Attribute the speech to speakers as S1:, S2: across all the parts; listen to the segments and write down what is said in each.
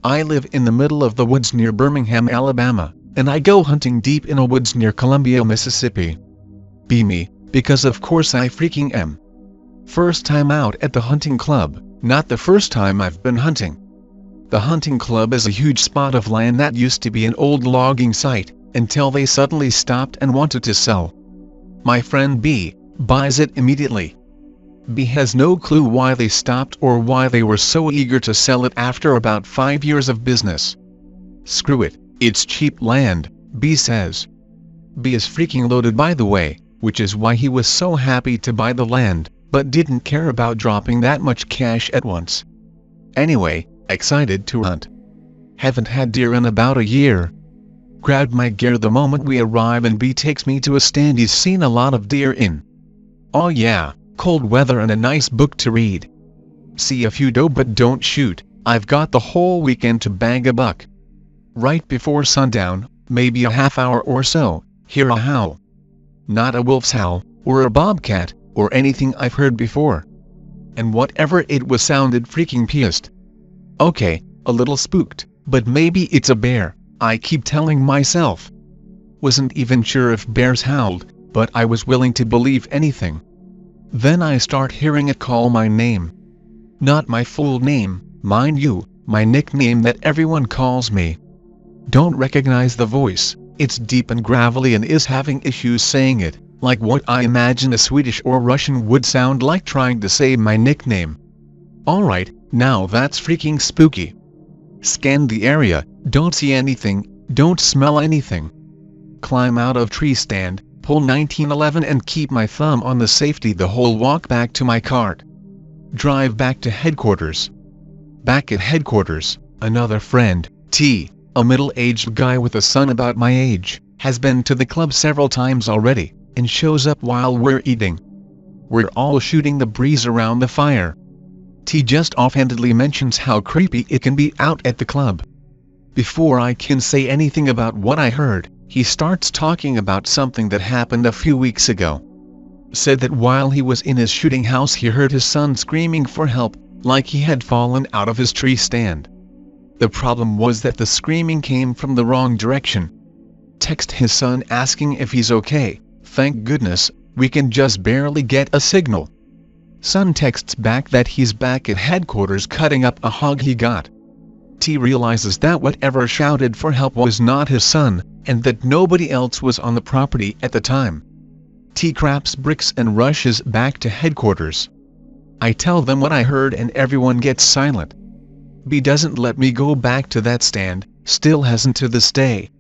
S1: I live in the middle of the woods near Birmingham, Alabama, and I go hunting deep in a woods near Columbia, Mississippi. Be me, because of course I freaking am. First time out at the hunting club, not the first time I've been hunting. The hunting club is a huge spot of land that used to be an old logging site, until they suddenly stopped and wanted to sell. My friend B buys it immediately. B has no clue why they stopped or why they were so eager to sell it after about 5 years of business. Screw it, it's cheap land, B says. B is freaking loaded, by the way, which is why he was so happy to buy the land, but didn't care about dropping that much cash at once. Anyway, excited to hunt. Haven't had deer in about a year. Grabbed my gear the moment we arrive and B takes me to a stand he's seen a lot of deer in. Oh yeah, cold weather and a nice book to read. See a few doe but don't shoot, I've got the whole weekend to bag a buck. Right before sundown, maybe a half hour or so, hear a howl. Not a wolf's howl, or a bobcat, or anything I've heard before. And whatever it was sounded freaking pissed. Okay, a little spooked, but maybe it's a bear, I keep telling myself. Wasn't even sure if bears howled, but I was willing to believe anything. Then I start hearing it call my name. Not my full name, mind you, my nickname that everyone calls me. Don't recognize the voice, it's deep and gravelly and is having issues saying it, like what I imagine a Swedish or Russian would sound like trying to say my nickname. Alright, now that's freaking spooky. Scan the area, don't see anything, don't smell anything. Climb out of tree stand, pull 1911 and keep my thumb on the safety the whole walk back to my cart. Drive back to headquarters. Back at headquarters, another friend, T, a middle-aged guy with a son about my age, has been to the club several times already, and shows up while we're eating. We're all shooting the breeze around the fire. T just offhandedly mentions how creepy it can be out at the club. Before I can say anything about what I heard, he starts talking about something that happened a few weeks ago. Said that while he was in his shooting house he heard his son screaming for help, like he had fallen out of his tree stand. The problem was that the screaming came from the wrong direction. Text his son asking if he's okay, thank goodness, we can just barely get a signal. Son texts back that he's back at headquarters cutting up a hog he got. T realizes that whatever shouted for help was not his son, and that nobody else was on the property at the time. T craps bricks and rushes back to headquarters. I tell them what I heard and everyone gets silent. B doesn't let me go back to that stand, still hasn't to this day.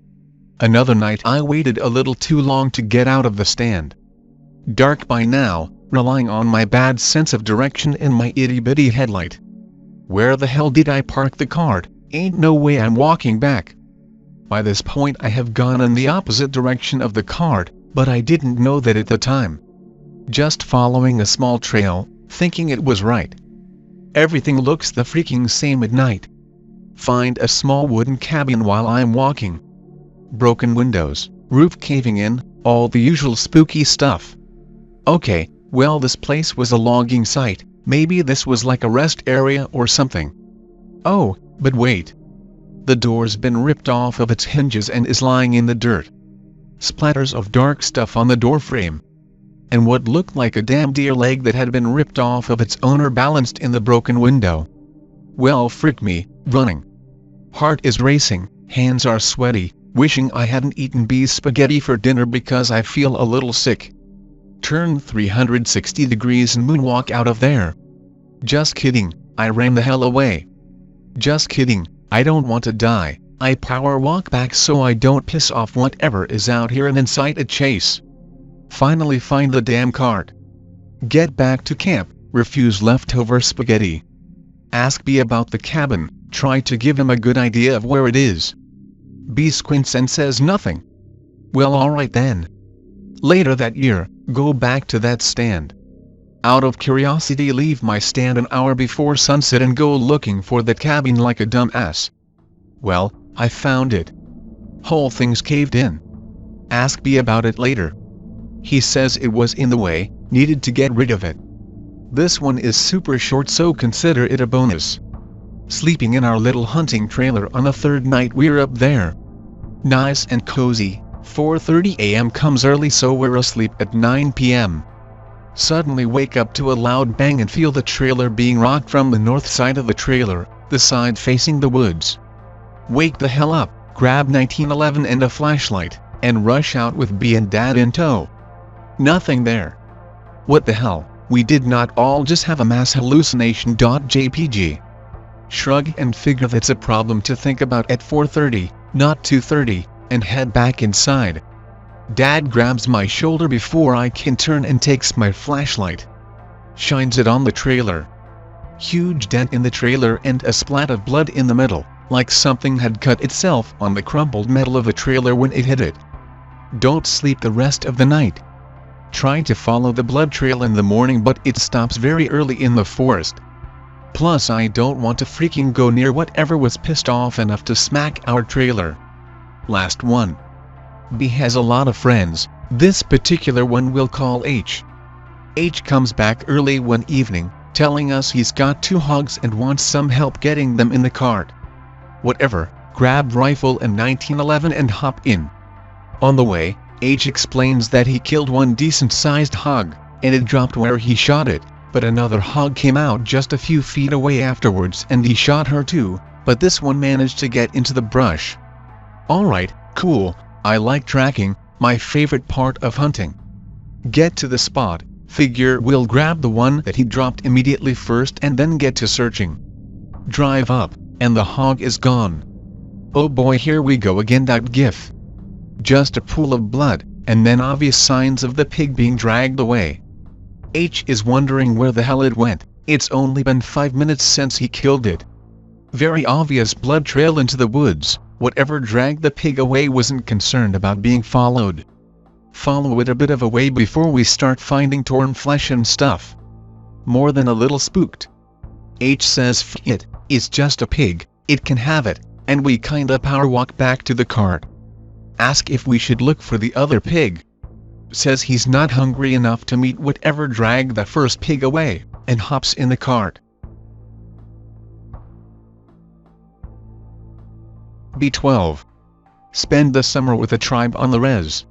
S1: Another night I waited a little too long to get out of the stand. Dark by now, relying on my bad sense of direction and my itty-bitty headlight. Where the hell did I park the cart? Ain't no way I'm walking back. By this point I have gone in the opposite direction of the cart, but I didn't know that at the time. Just following a small trail, thinking it was right. Everything looks the freaking same at night. Find a small wooden cabin while I'm walking. Broken windows, roof caving in, all the usual spooky stuff. Okay, well this place was a logging site, maybe this was like a rest area or something. Oh, but wait. The door's been ripped off of its hinges and is lying in the dirt. Splatters of dark stuff on the doorframe. And what looked like a damn deer leg that had been ripped off of its owner balanced in the broken window. Well frick me, running. Heart is racing, hands are sweaty, wishing I hadn't eaten B's spaghetti for dinner because I feel a little sick. Turn 360 degrees and moonwalk out of there. Just kidding, I ran the hell away. Just kidding, I don't want to die, I power walk back so I don't piss off whatever is out here and incite a chase. Finally find the damn cart. Get back to camp, refuse leftover spaghetti. Ask B about the cabin, try to give him a good idea of where it is. B squints and says nothing. Well alright then. Later that year, go back to that stand. Out of curiosity leave my stand an hour before sunset and go looking for the cabin like a dumbass. Well, I found it. Whole thing's caved in. Ask B about it later. He says it was in the way, needed to get rid of it. This one is super short, so consider it a bonus. Sleeping in our little hunting trailer on the third night we're up there. Nice and cozy. 4:30 a.m. comes early, so we're asleep at 9 p.m. Suddenly wake up to a loud bang and feel the trailer being rocked from the north side of the trailer, the side facing the woods. Wake the hell up, grab 1911 and a flashlight, and rush out with B and Dad in tow. Nothing there. What the hell, we did not all just have a mass hallucination. JPG. Shrug and figure that's a problem to think about at 4:30, not 2:30, and head back inside. Dad grabs my shoulder before I can turn and takes my flashlight. Shines it on the trailer. Huge dent in the trailer and a splat of blood in the middle, like something had cut itself on the crumpled metal of the trailer when it hit it. Don't sleep the rest of the night. Try to follow the blood trail in the morning, but it stops very early in the forest. Plus I don't want to freaking go near whatever was pissed off enough to smack our trailer. Last one. B has a lot of friends, this particular one we'll call H. H comes back early one evening, telling us he's got 2 hogs and wants some help getting them in the cart. Whatever, grab rifle and 1911 and hop in. On the way, H explains that he killed one decent-sized hog, and it dropped where he shot it, but another hog came out just a few feet away afterwards and he shot her too, but this one managed to get into the brush. Alright, cool, I like tracking, my favorite part of hunting. Get to the spot, figure we'll grab the one that he dropped immediately first and then get to searching. Drive up, and the hog is gone. Oh boy, here we go again. GIF. Just a pool of blood, and then obvious signs of the pig being dragged away. H is wondering where the hell it went. It's only been 5 minutes since he killed it. Very obvious blood trail into the woods. Whatever dragged the pig away wasn't concerned about being followed. Follow it a bit of a way before we start finding torn flesh and stuff. More than a little spooked. H says f it, it's just a pig, it can have it, and we kinda power walk back to the cart. Ask if we should look for the other pig. Says he's not hungry enough to meet whatever dragged the first pig away, and hops in the cart. B12. Spend the summer with a tribe on the res.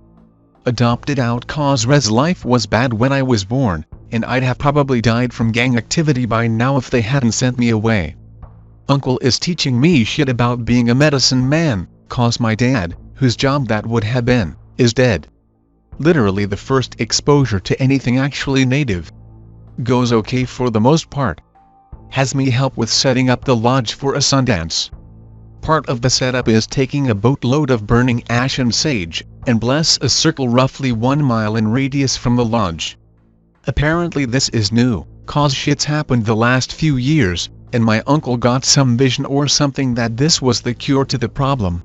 S1: Adopted out cause res life was bad when I was born, and I'd have probably died from gang activity by now if they hadn't sent me away. Uncle is teaching me shit about being a medicine man, cause my dad, whose job that would have been, is dead. Literally the first exposure to anything actually native. Goes okay for the most part. Has me help with setting up the lodge for a Sundance. Part of the setup is taking a boatload of burning ash and sage, and bless a circle roughly 1 mile in radius from the lodge. Apparently this is new, cause shit's happened the last few years, and my uncle got some vision or something that this was the cure to the problem.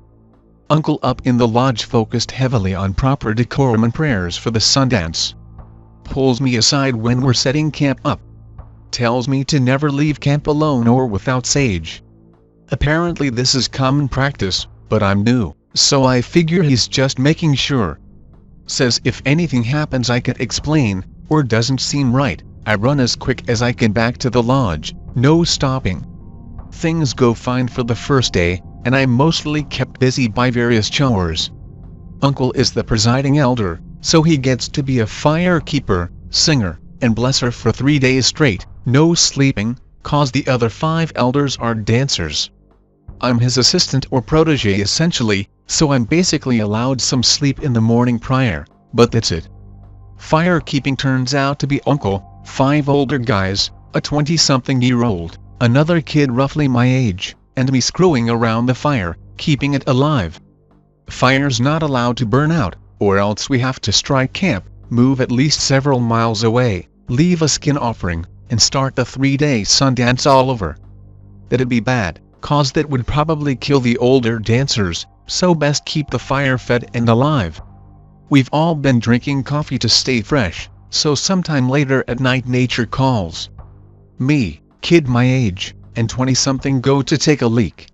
S1: Uncle up in the lodge focused heavily on proper decorum and prayers for the Sundance. Pulls me aside when we're setting camp up. Tells me to never leave camp alone or without sage. Apparently this is common practice, but I'm new, so I figure he's just making sure. Says if anything happens I can explain, or doesn't seem right, I run as quick as I can back to the lodge, no stopping. Things go fine for the first day, and I'm mostly kept busy by various chores. Uncle is the presiding elder, so he gets to be a fire keeper, singer, and blesser for 3 days straight, no sleeping, cause the other 5 elders are dancers. I'm his assistant or protege essentially, so I'm basically allowed some sleep in the morning prior, but that's it. Fire keeping turns out to be Uncle, 5 older guys, a 20-something-year-old, another kid roughly my age, and me screwing around the fire, keeping it alive. Fire's not allowed to burn out, or else we have to strike camp, move at least several miles away, leave a skin offering, and start the 3-day Sundance all over. That'd be bad, cause that would probably kill the older dancers, so best keep the fire fed and alive. We've all been drinking coffee to stay fresh, so sometime later at night nature calls. Me, kid my age, and 20-something go to take a leak.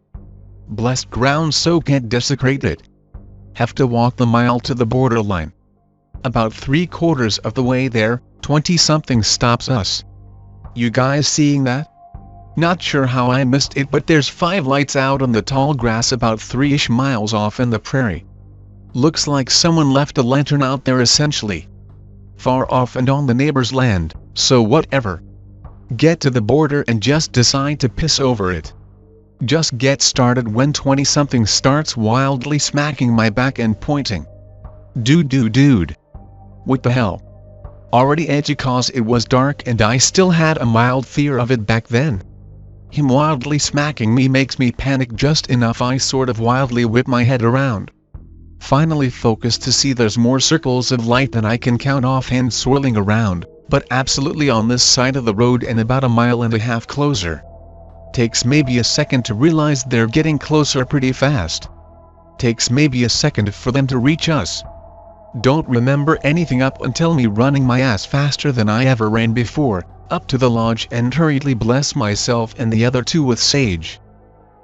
S1: Blessed ground so can't desecrate it. Have to walk the mile to the borderline. About 3/4 of the way there, 20-something stops us. You guys seeing that? Not sure how I missed it, but there's 5 lights out on the tall grass about 3-ish miles off in the prairie. Looks like someone left a lantern out there essentially. Far off and on the neighbor's land, so whatever. Get to the border and just decide to piss over it. Just get started when 20-something starts wildly smacking my back and pointing. Dude. What the hell? Already edgy cause it was dark and I still had a mild fear of it back then. Him wildly smacking me makes me panic just enough I sort of wildly whip my head around. Finally focus to see there's more circles of light than I can count offhand swirling around, but absolutely on this side of the road and about 1.5 miles closer. Takes maybe a second to realize they're getting closer pretty fast. Takes maybe a second for them to reach us. Don't remember anything up until me running my ass faster than I ever ran before, up to the lodge and hurriedly bless myself and the other 2 with sage.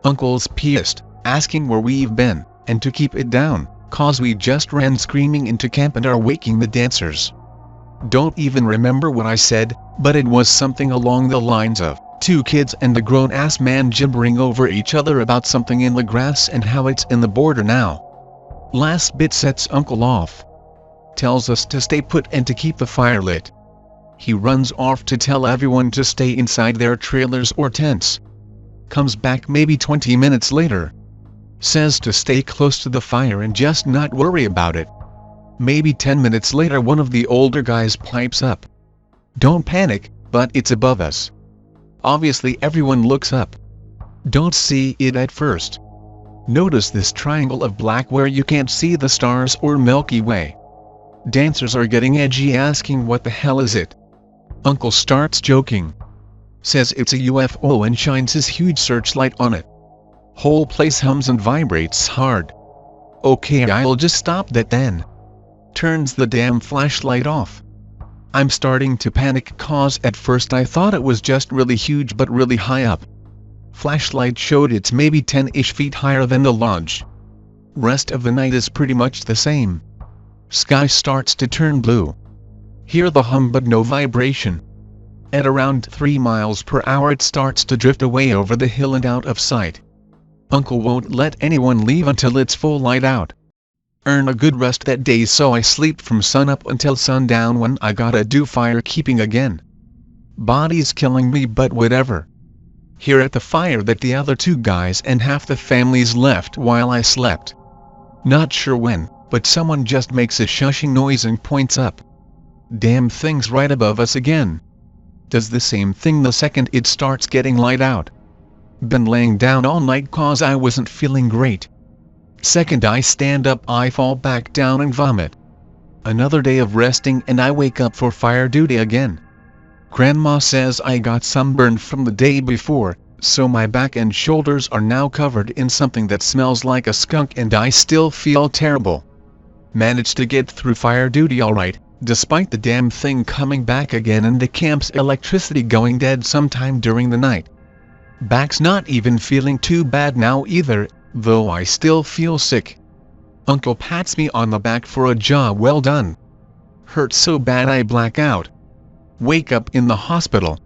S1: Uncle's pissed, asking where we've been, and to keep it down, cause we just ran screaming into camp and are waking the dancers. Don't even remember what I said, but it was something along the lines of, 2 kids and a grown-ass man gibbering over each other about something in the grass and how it's in the border now. Last bit sets Uncle off. Tells us to stay put and to keep the fire lit. He runs off to tell everyone to stay inside their trailers or tents. Comes back maybe 20 minutes later. Says to stay close to the fire and just not worry about it. Maybe 10 minutes later one of the older guys pipes up. Don't panic, but it's above us. Obviously everyone looks up. Don't see it at first. Notice this triangle of black where you can't see the stars or Milky Way. Dancers are getting edgy asking what the hell is it. Uncle starts joking. Says it's a UFO and shines his huge searchlight on it. Whole place hums and vibrates hard. Okay, I'll just stop that then. Turns the damn flashlight off. I'm starting to panic cause at first I thought it was just really huge but really high up. Flashlight showed it's maybe 10-ish feet higher than the lodge. Rest of the night is pretty much the same. Sky starts to turn blue. Hear the hum but no vibration. At around 3 miles per hour it starts to drift away over the hill and out of sight. Uncle won't let anyone leave until it's full light out. Earn a good rest that day so I sleep from sunup until sundown when I gotta do fire keeping again. Body's killing me but whatever. Here at the fire that the other 2 guys and half the families left while I slept. Not sure when, but someone just makes a shushing noise and points up. Damn thing's right above us again. Does the same thing the second it starts getting light out. Been laying down all night cause I wasn't feeling great. Second I stand up I fall back down and vomit. Another day of resting and I wake up for fire duty again. Grandma says I got sunburned from the day before, so my back and shoulders are now covered in something that smells like a skunk and I still feel terrible. Managed to get through fire duty alright, despite the damn thing coming back again and the camp's electricity going dead sometime during the night. Back's not even feeling too bad now either, though I still feel sick. Uncle pats me on the back for a job well done. Hurt so bad I black out. Wake up in the hospital.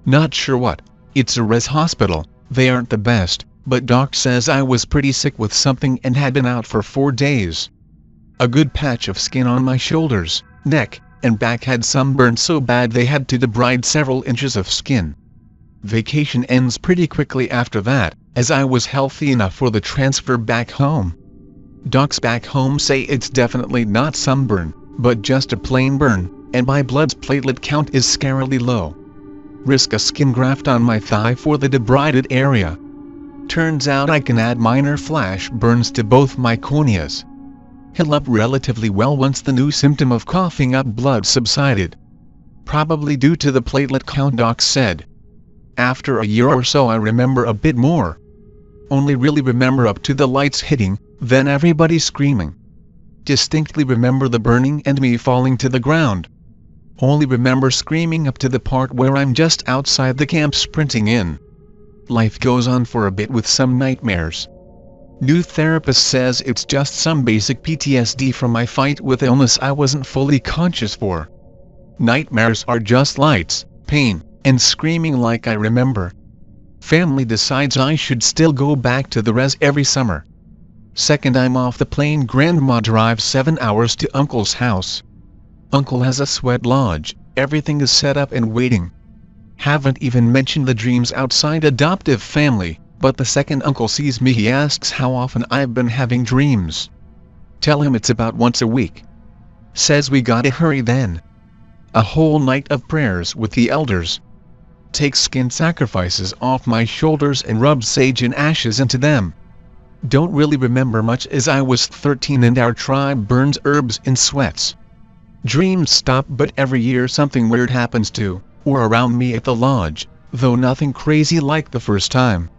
S1: Not sure what, it's a res hospital, they aren't the best, but doc says I was pretty sick with something and had been out for 4 days. A good patch of skin on my shoulders, neck, and back had sunburned so bad they had to debride several inches of skin. Vacation ends pretty quickly after that, as I was healthy enough for the transfer back home. Docs back home say it's definitely not sunburn, but just a plain burn, and my blood's platelet count is scarily low. Risk a skin graft on my thigh for the debrided area. Turns out I can add minor flash burns to both my corneas. Heal up relatively well once the new symptom of coughing up blood subsided. Probably due to the platelet count, doc said. After a year or so I remember a bit more. Only really remember up to the lights hitting, then everybody screaming. Distinctly remember the burning and me falling to the ground. Only remember screaming up to the part where I'm just outside the camp sprinting in. Life goes on for a bit with some nightmares. New therapist says it's just some basic PTSD from my fight with illness I wasn't fully conscious for. Nightmares are just lights, pain, and screaming like I remember. Family decides I should still go back to the res every summer. Second I'm off the plane, grandma drives 7 hours to uncle's house. Uncle has a sweat lodge, everything is set up and waiting. Haven't even mentioned the dreams outside adoptive family, but the second uncle sees me he asks how often I've been having dreams. Tell him it's about once a week. Says we gotta hurry then. A whole night of prayers with the elders. Take skin sacrifices off my shoulders and rub sage and ashes into them. Don't really remember much as I was 13 and our tribe burns herbs in sweats. Dreams stop, but every year something weird happens to, or around me at the lodge, though nothing crazy like the first time.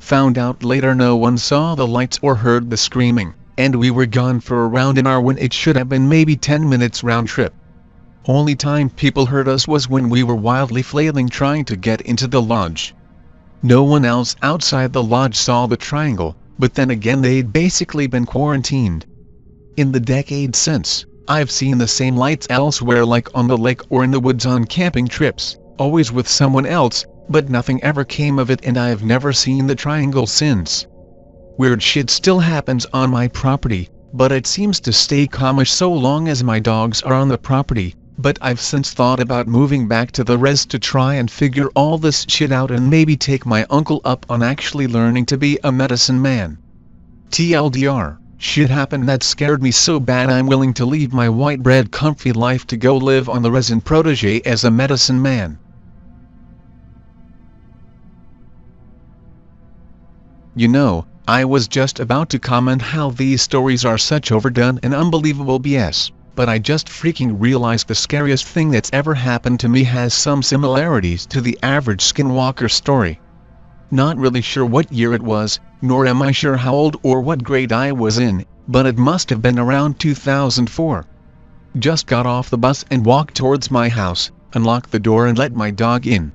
S1: Found out later no one saw the lights or heard the screaming, and we were gone for around an hour when it should have been maybe 10 minutes round trip. Only time people heard us was when we were wildly flailing trying to get into the lodge. No one else outside the lodge saw the triangle, but then again they'd basically been quarantined. In the decade since, I've seen the same lights elsewhere, like on the lake or in the woods on camping trips, always with someone else, but nothing ever came of it and I've never seen the triangle since. Weird shit still happens on my property, but it seems to stay calmish so long as my dogs are on the property, but I've since thought about moving back to the res to try and figure all this shit out and maybe take my uncle up on actually learning to be a medicine man. TLDR, shit happened that scared me so bad I'm willing to leave my white bread comfy life to go live on the res in protege as a medicine man. You know, I was just about to comment how these stories are such overdone and unbelievable BS, but I just freaking realized the scariest thing that's ever happened to me has some similarities to the average skinwalker story. Not really sure what year it was, nor am I sure how old or what grade I was in, but it must have been around 2004. Just got off the bus and walked towards my house, unlocked the door and let my dog in.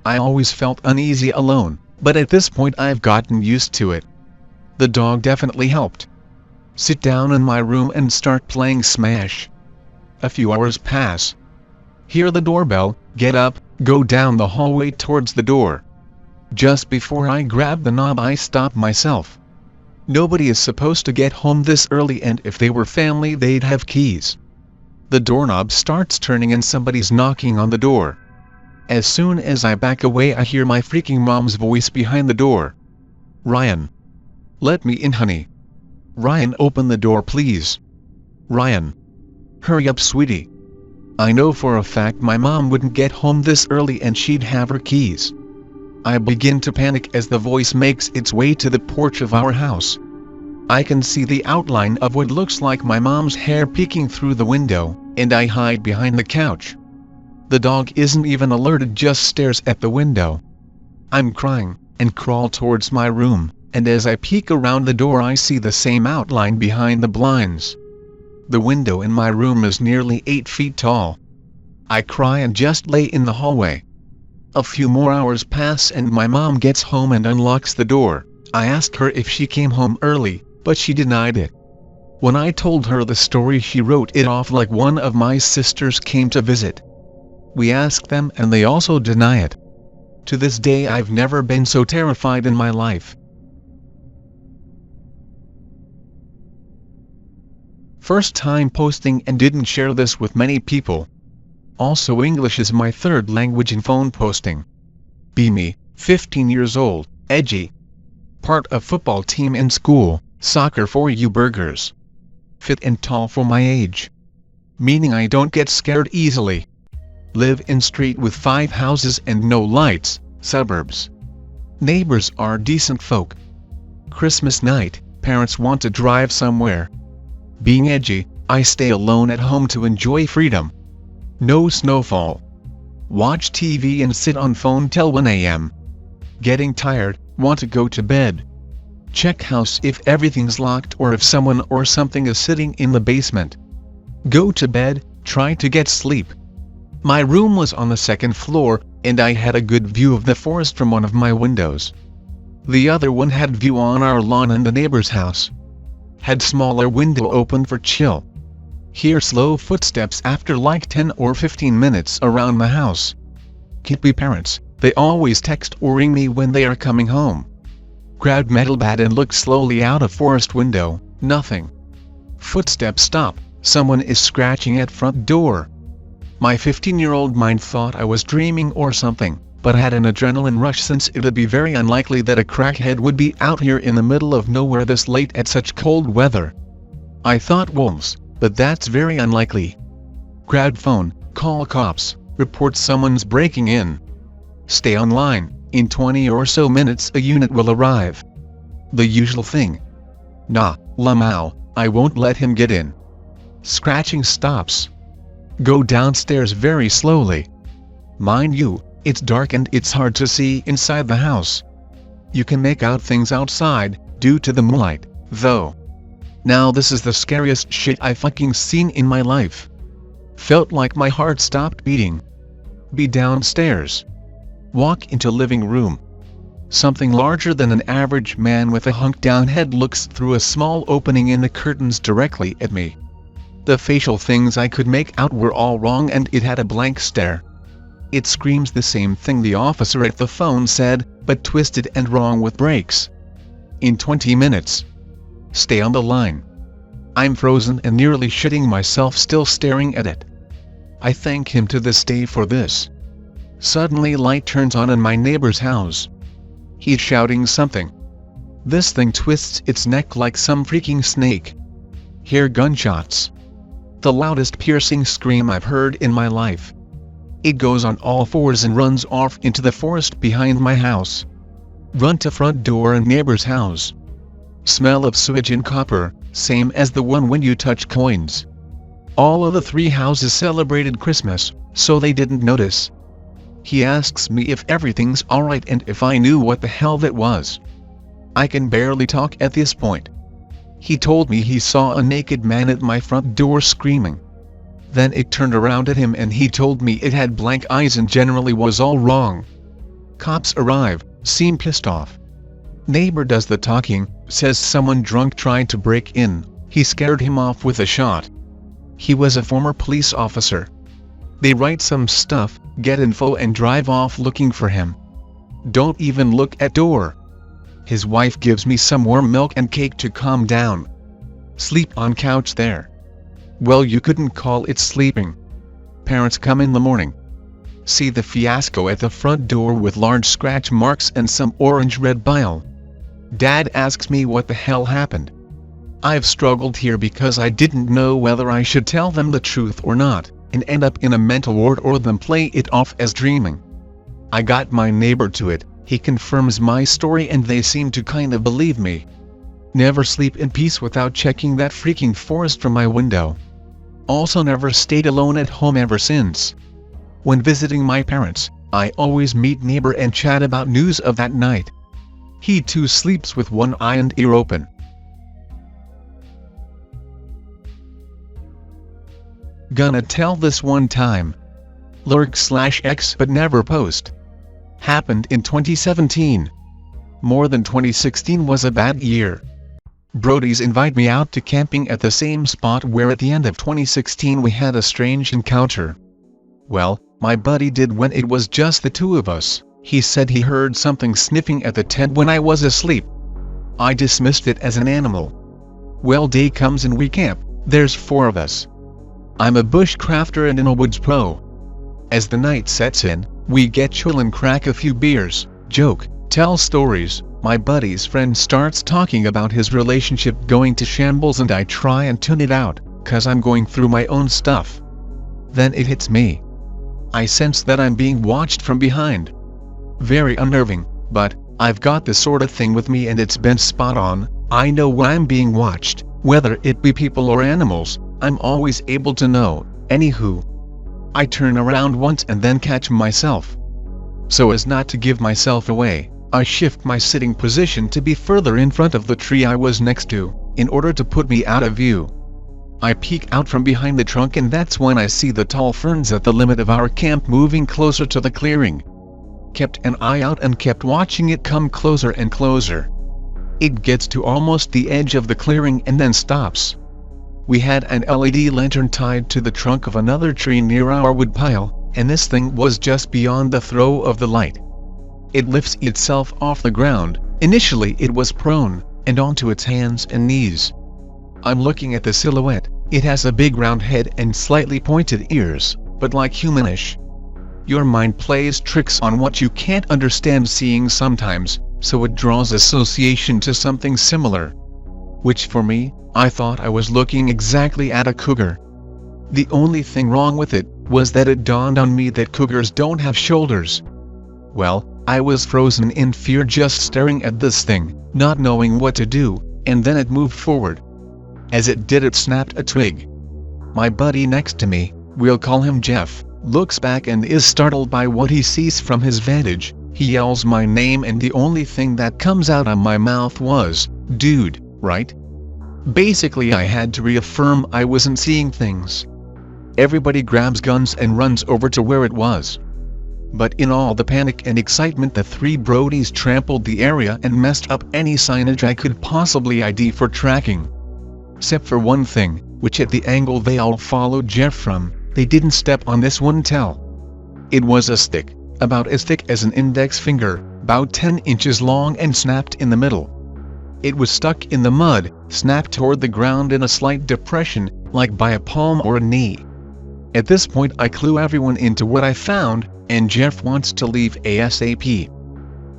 S1: I always felt uneasy alone, but at this point I've gotten used to it. The dog definitely helped. Sit down in my room and start playing Smash. A few hours pass. Hear the doorbell, get up, go down the hallway towards the door. Just before I grab the knob I stop myself. Nobody is supposed to get home this early, and if they were family they'd have keys. The doorknob starts turning and somebody's knocking on the door. As soon as I back away I hear my freaking mom's voice behind the door. Ryan. Let me in, honey. Ryan, open the door please. Ryan. Hurry up, sweetie. I know for a fact my mom wouldn't get home this early and she'd have her keys. I begin to panic as the voice makes its way to the porch of our house. I can see the outline of what looks like my mom's hair peeking through the window, and I hide behind the couch. The dog isn't even alerted, just stares at the window. I'm crying, and crawl towards my room, and as I peek around the door I see the same outline behind the blinds. The window in my room is nearly 8 feet tall. I cry and just lay in the hallway. A few more hours pass and my mom gets home and unlocks the door. I asked her if she came home early, but she denied it. When I told her the story she wrote it off like one of my sisters came to visit. We asked them and they also deny it. To this day I've never been so terrified in my life. First time posting and didn't share this with many people. Also English is my third language in phone posting. Be me, 15 years old, edgy. Part of football team in school, soccer for you burgers. Fit and tall for my age. Meaning I don't get scared easily. Live in street with 5 houses and no lights, suburbs. Neighbors are decent folk. Christmas night, parents want to drive somewhere. Being edgy, I stay alone at home to enjoy freedom. No snowfall. Watch TV and sit on phone till 1 a.m. Getting tired, want to go to bed. Check house if everything's locked or if someone or something is sitting in the basement. Go to bed, try to get sleep. My room was on the 2nd floor, and I had a good view of the forest from one of my windows. The other one had view on our lawn and the neighbor's house. Had smaller window open for chill. Hear slow footsteps after like 10 or 15 minutes around the house. Keque parents, they always text or ring me when they are coming home. Grab metal bat and look slowly out of forest window, nothing. Footsteps stop, someone is scratching at front door. My 15-year-old mind thought I was dreaming or something, but I had an adrenaline rush since it would be very unlikely that a crackhead would be out here in the middle of nowhere this late at such cold weather. I thought wolves, but that's very unlikely. Grab phone, call cops, report someone's breaking in. Stay online, in 20 or so minutes a unit will arrive. The usual thing. Nah, Lamau, I won't let him get in. Scratching stops. Go downstairs very slowly. Mind you, it's dark and it's hard to see inside the house. You can make out things outside, due to the moonlight, though. Now this is the scariest shit I've fucking seen in my life. Felt like my heart stopped beating. Be downstairs. Walk into living room. Something larger than an average man with a hunked-down head looks through a small opening in the curtains directly at me. The facial things I could make out were all wrong and it had a blank stare. It screams the same thing the officer at the phone said, but twisted and wrong with breaks. In 20 minutes. Stay on the line. I'm frozen and nearly shitting myself still staring at it. I thank him to this day for this. Suddenly light turns on in my neighbor's house. He's shouting something. This thing twists its neck like some freaking snake. Hear gunshots. The loudest piercing scream I've heard in my life. It goes on all fours and runs off into the forest behind my house. Run to front door and neighbor's house. Smell of sewage and copper, same as the one when you touch coins. All of the 3 houses celebrated Christmas, so they didn't notice. He asks me if everything's alright and if I knew what the hell that was. I can barely talk at this point. He told me he saw a naked man at my front door screaming. Then it turned around at him and he told me it had blank eyes and generally was all wrong. Cops arrive, seem pissed off. Neighbor does the talking, says someone drunk tried to break in, he scared him off with a shot. He was a former police officer. They write some stuff, get info and drive off looking for him. Don't even look at door. His wife gives me some warm milk and cake to calm down. Sleep on couch there. Well, you couldn't call it sleeping. Parents come in the morning. See the fiasco at the front door with large scratch marks and some orange-red bile. Dad asks me what the hell happened. I've struggled here because I didn't know whether I should tell them the truth or not, and end up in a mental ward or them play it off as dreaming. I got my neighbor to it, he confirms my story and they seem to kind of believe me. Never sleep in peace without checking that freaking forest from my window. Also never stayed alone at home ever since. When visiting my parents, I always meet neighbor and chat about news of that night. He too sleeps with one eye and ear open. Gonna tell this one time. Lurk/X but never post. Happened in 2017. More than 2016 was a bad year. Brodies invite me out to camping at the same spot where at the end of 2016 we had a strange encounter. Well, my buddy did when it was just the 2 of us. He said he heard something sniffing at the tent when I was asleep. I dismissed it as an animal. Well, day comes and we camp, there's 4 of us. I'm a bushcrafter and in a woods pro. As the night sets in, we get chill and crack a few beers, joke, tell stories. My buddy's friend starts talking about his relationship going to shambles and I try and tune it out, cause I'm going through my own stuff. Then it hits me. I sense that I'm being watched from behind. Very unnerving, but I've got this sort of thing with me and it's been spot on. I know when I'm being watched, whether it be people or animals, I'm always able to know. Anywho, I turn around once and then catch myself. So as not to give myself away, I shift my sitting position to be further in front of the tree I was next to, in order to put me out of view. I peek out from behind the trunk and that's when I see the tall ferns at the limit of our camp moving closer to the clearing. kept an eye out and kept watching it come closer and closer. It gets to almost the edge of the clearing and then stops. We had an LED lantern tied to the trunk of another tree near our woodpile, and this thing was just beyond the throw of the light. It lifts itself off the ground. Initially it was prone, and onto its hands and knees. I'm looking at the silhouette. It has a big round head and slightly pointed ears, but like humanish. Your mind plays tricks on what you can't understand seeing sometimes, so it draws association to something similar. Which for me, I thought I was looking exactly at a cougar. The only thing wrong with it was that it dawned on me that cougars don't have shoulders. Well, I was frozen in fear just staring at this thing, not knowing what to do, and then it moved forward. As it did, it snapped a twig. My buddy next to me, we'll call him Jeff, looks back and is startled by what he sees from his vantage. He yells my name and the only thing that comes out of my mouth was, "Dude, right?" Basically I had to reaffirm I wasn't seeing things. Everybody grabs guns and runs over to where it was. But in all the panic and excitement, the three Brodies trampled the area and messed up any signage I could possibly ID for tracking. Except for one thing, which at the angle they all followed Jeff from, they didn't step on this one tell. It was a stick, about as thick as an index finger, about 10 inches long and snapped in the middle. It was stuck in the mud, snapped toward the ground in a slight depression, like by a palm or a knee. At this point I clue everyone into what I found, and Jeff wants to leave ASAP.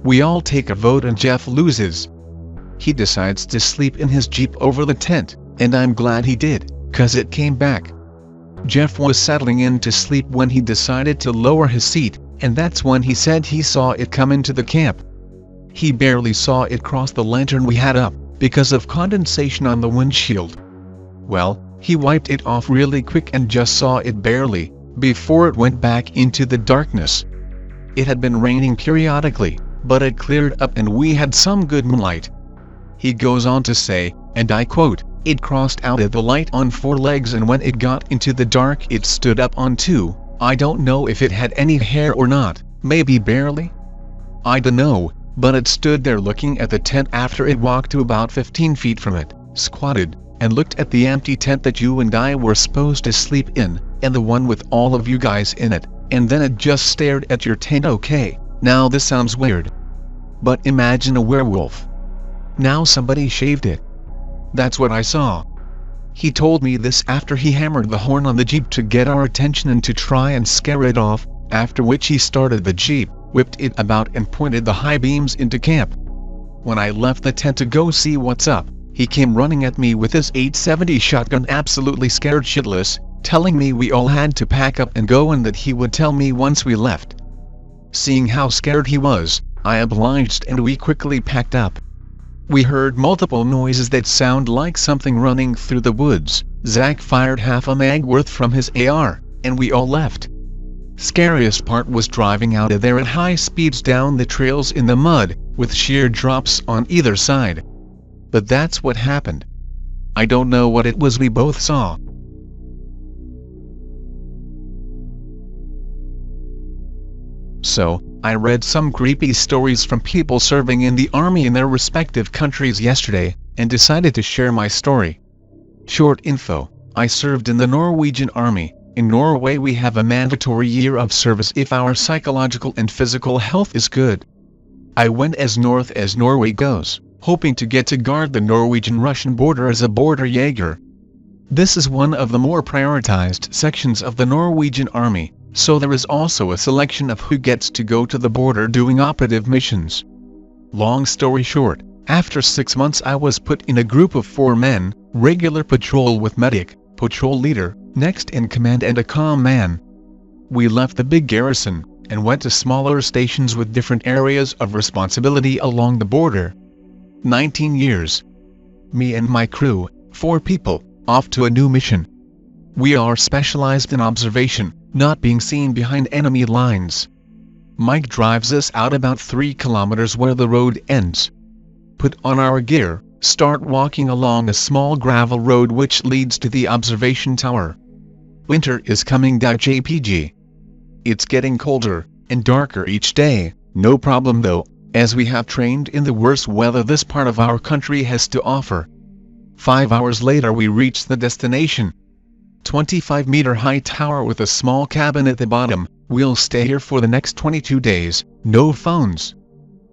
S1: We all take a vote and Jeff loses. He decides to sleep in his Jeep over the tent, and I'm glad he did, 'cause it came back. Jeff was settling in to sleep when he decided to lower his seat, and that's when he said he saw it come into the camp. He barely saw it cross the lantern we had up, because of condensation on the windshield. Well, he wiped it off really quick and just saw it barely, before it went back into the darkness. It had been raining periodically, but it cleared up and we had some good moonlight. He goes on to say, and I quote, "It crossed out of the light on 4 legs and when it got into the dark it stood up on 2, I don't know if it had any hair or not, maybe barely? I dunno, but it stood there looking at the tent after it walked to about 15 feet from it, squatted, and looked at the empty tent that you and I were supposed to sleep in, and the one with all of you guys in it, and then it just stared at your tent." Okay, now this sounds weird. But imagine a werewolf. Now somebody shaved it. That's what I saw. He told me this after he hammered the horn on the Jeep to get our attention and to try and scare it off, after which he started the Jeep, whipped it about and pointed the high beams into camp. When I left the tent to go see what's up, he came running at me with his .870 shotgun absolutely scared shitless, telling me we all had to pack up and go and that he would tell me once we left. Seeing how scared he was, I obliged and we quickly packed up. We heard multiple noises that sound like something running through the woods. Zach fired half a mag worth from his AR, and we all left. Scariest part was driving out of there at high speeds down the trails in the mud, with sheer drops on either side. But that's what happened. I don't know what it was we both saw. So, I read some creepy stories from people serving in the army in their respective countries yesterday, and decided to share my story. Short info: I served in the Norwegian army. In Norway we have a mandatory year of service if our psychological and physical health is good. I went as north as Norway goes, hoping to get to guard the Norwegian-Russian border as a border Jaeger. This is one of the more prioritized sections of the Norwegian army, so there is also a selection of who gets to go to the border doing operative missions. Long story short, after 6 months I was put in a group of 4 men, regular patrol with medic, patrol leader, next in command and a comm man. We left the big garrison, and went to smaller stations with different areas of responsibility along the border. 19 years. Me and my crew, 4 people, off to a new mission. We are specialized in observation, not being seen behind enemy lines. Mike drives us out about 3 kilometers where the road ends. Put on our gear, start walking along a small gravel road which leads to the observation tower. Winter is coming. JPG. It's getting colder and darker each day, No problem though, as we have trained in the worst weather this part of our country has to offer. 5 hours later we reached the destination. 25-meter high tower with a small cabin at the bottom. We'll stay here for the next 22 days, no phones.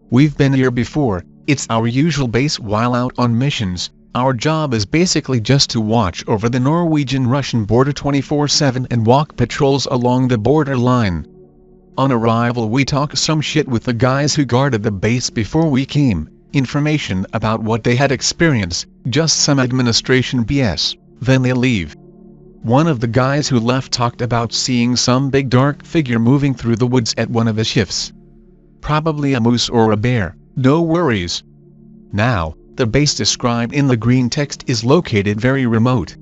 S1: We've been here before, it's our usual base while out on missions. Our job is basically just to watch over the Norwegian-Russian border 24/7 and walk patrols along the border line. On arrival we talked some shit with the guys who guarded the base before we came, information about what they had experienced, just some administration BS, then they leave. One of the guys who left talked about seeing some big dark figure moving through the woods at one of his shifts. Probably a moose or a bear, no worries. Now, the base described in the Greentext is located very remote.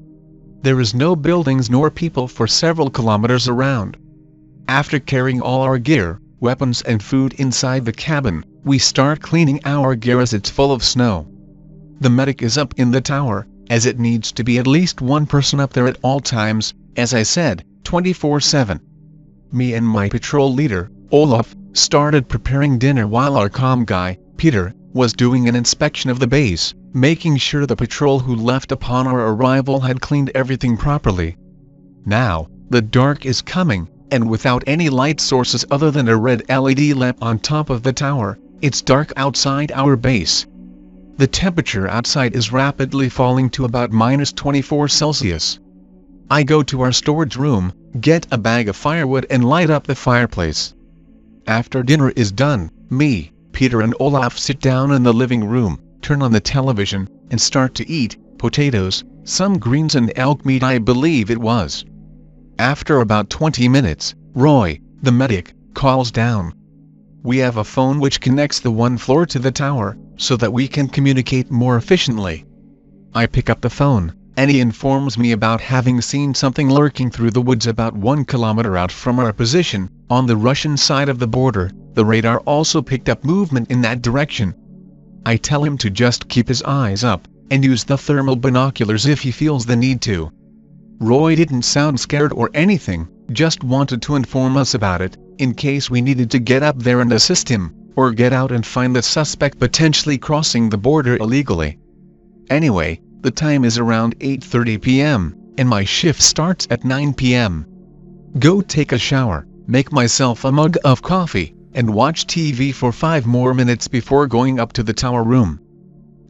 S1: There is no buildings nor people for several kilometers around. After carrying all our gear, weapons and food inside the cabin, we start cleaning our gear as it's full of snow. The medic is up in the tower, as it needs to be at least one person up there at all times, as I said, 24/7. Me and my patrol leader, Olaf, started preparing dinner while our comm guy, Peter, was doing an inspection of the base, making sure the patrol who left upon our arrival had cleaned everything properly. Now, the dark is coming, and without any light sources other than a red LED lamp on top of the tower, it's dark outside our base. The temperature outside is rapidly falling to about -24°C. I go to our storage room, get a bag of firewood and light up the fireplace. After dinner is done, me, Peter and Olaf sit down in the living room, turn on the television, and start to eat potatoes, some greens and elk meat I believe it was. After about 20 minutes, Roy, the medic, calls down. We have a phone which connects the one floor to the tower, so that we can communicate more efficiently. I pick up the phone, and he informs me about having seen something lurking through the woods about 1 kilometer out from our position, on the Russian side of the border. The radar also picked up movement in that direction. I tell him to just keep his eyes up, and use the thermal binoculars if he feels the need to. Roy didn't sound scared or anything, just wanted to inform us about it, in case we needed to get up there and assist him, or get out and find the suspect potentially crossing the border illegally. Anyway, the time is around 8:30 p.m., and my shift starts at 9 p.m. Go take a shower, make myself a mug of coffee, and watch TV for 5 more minutes before going up to the tower room.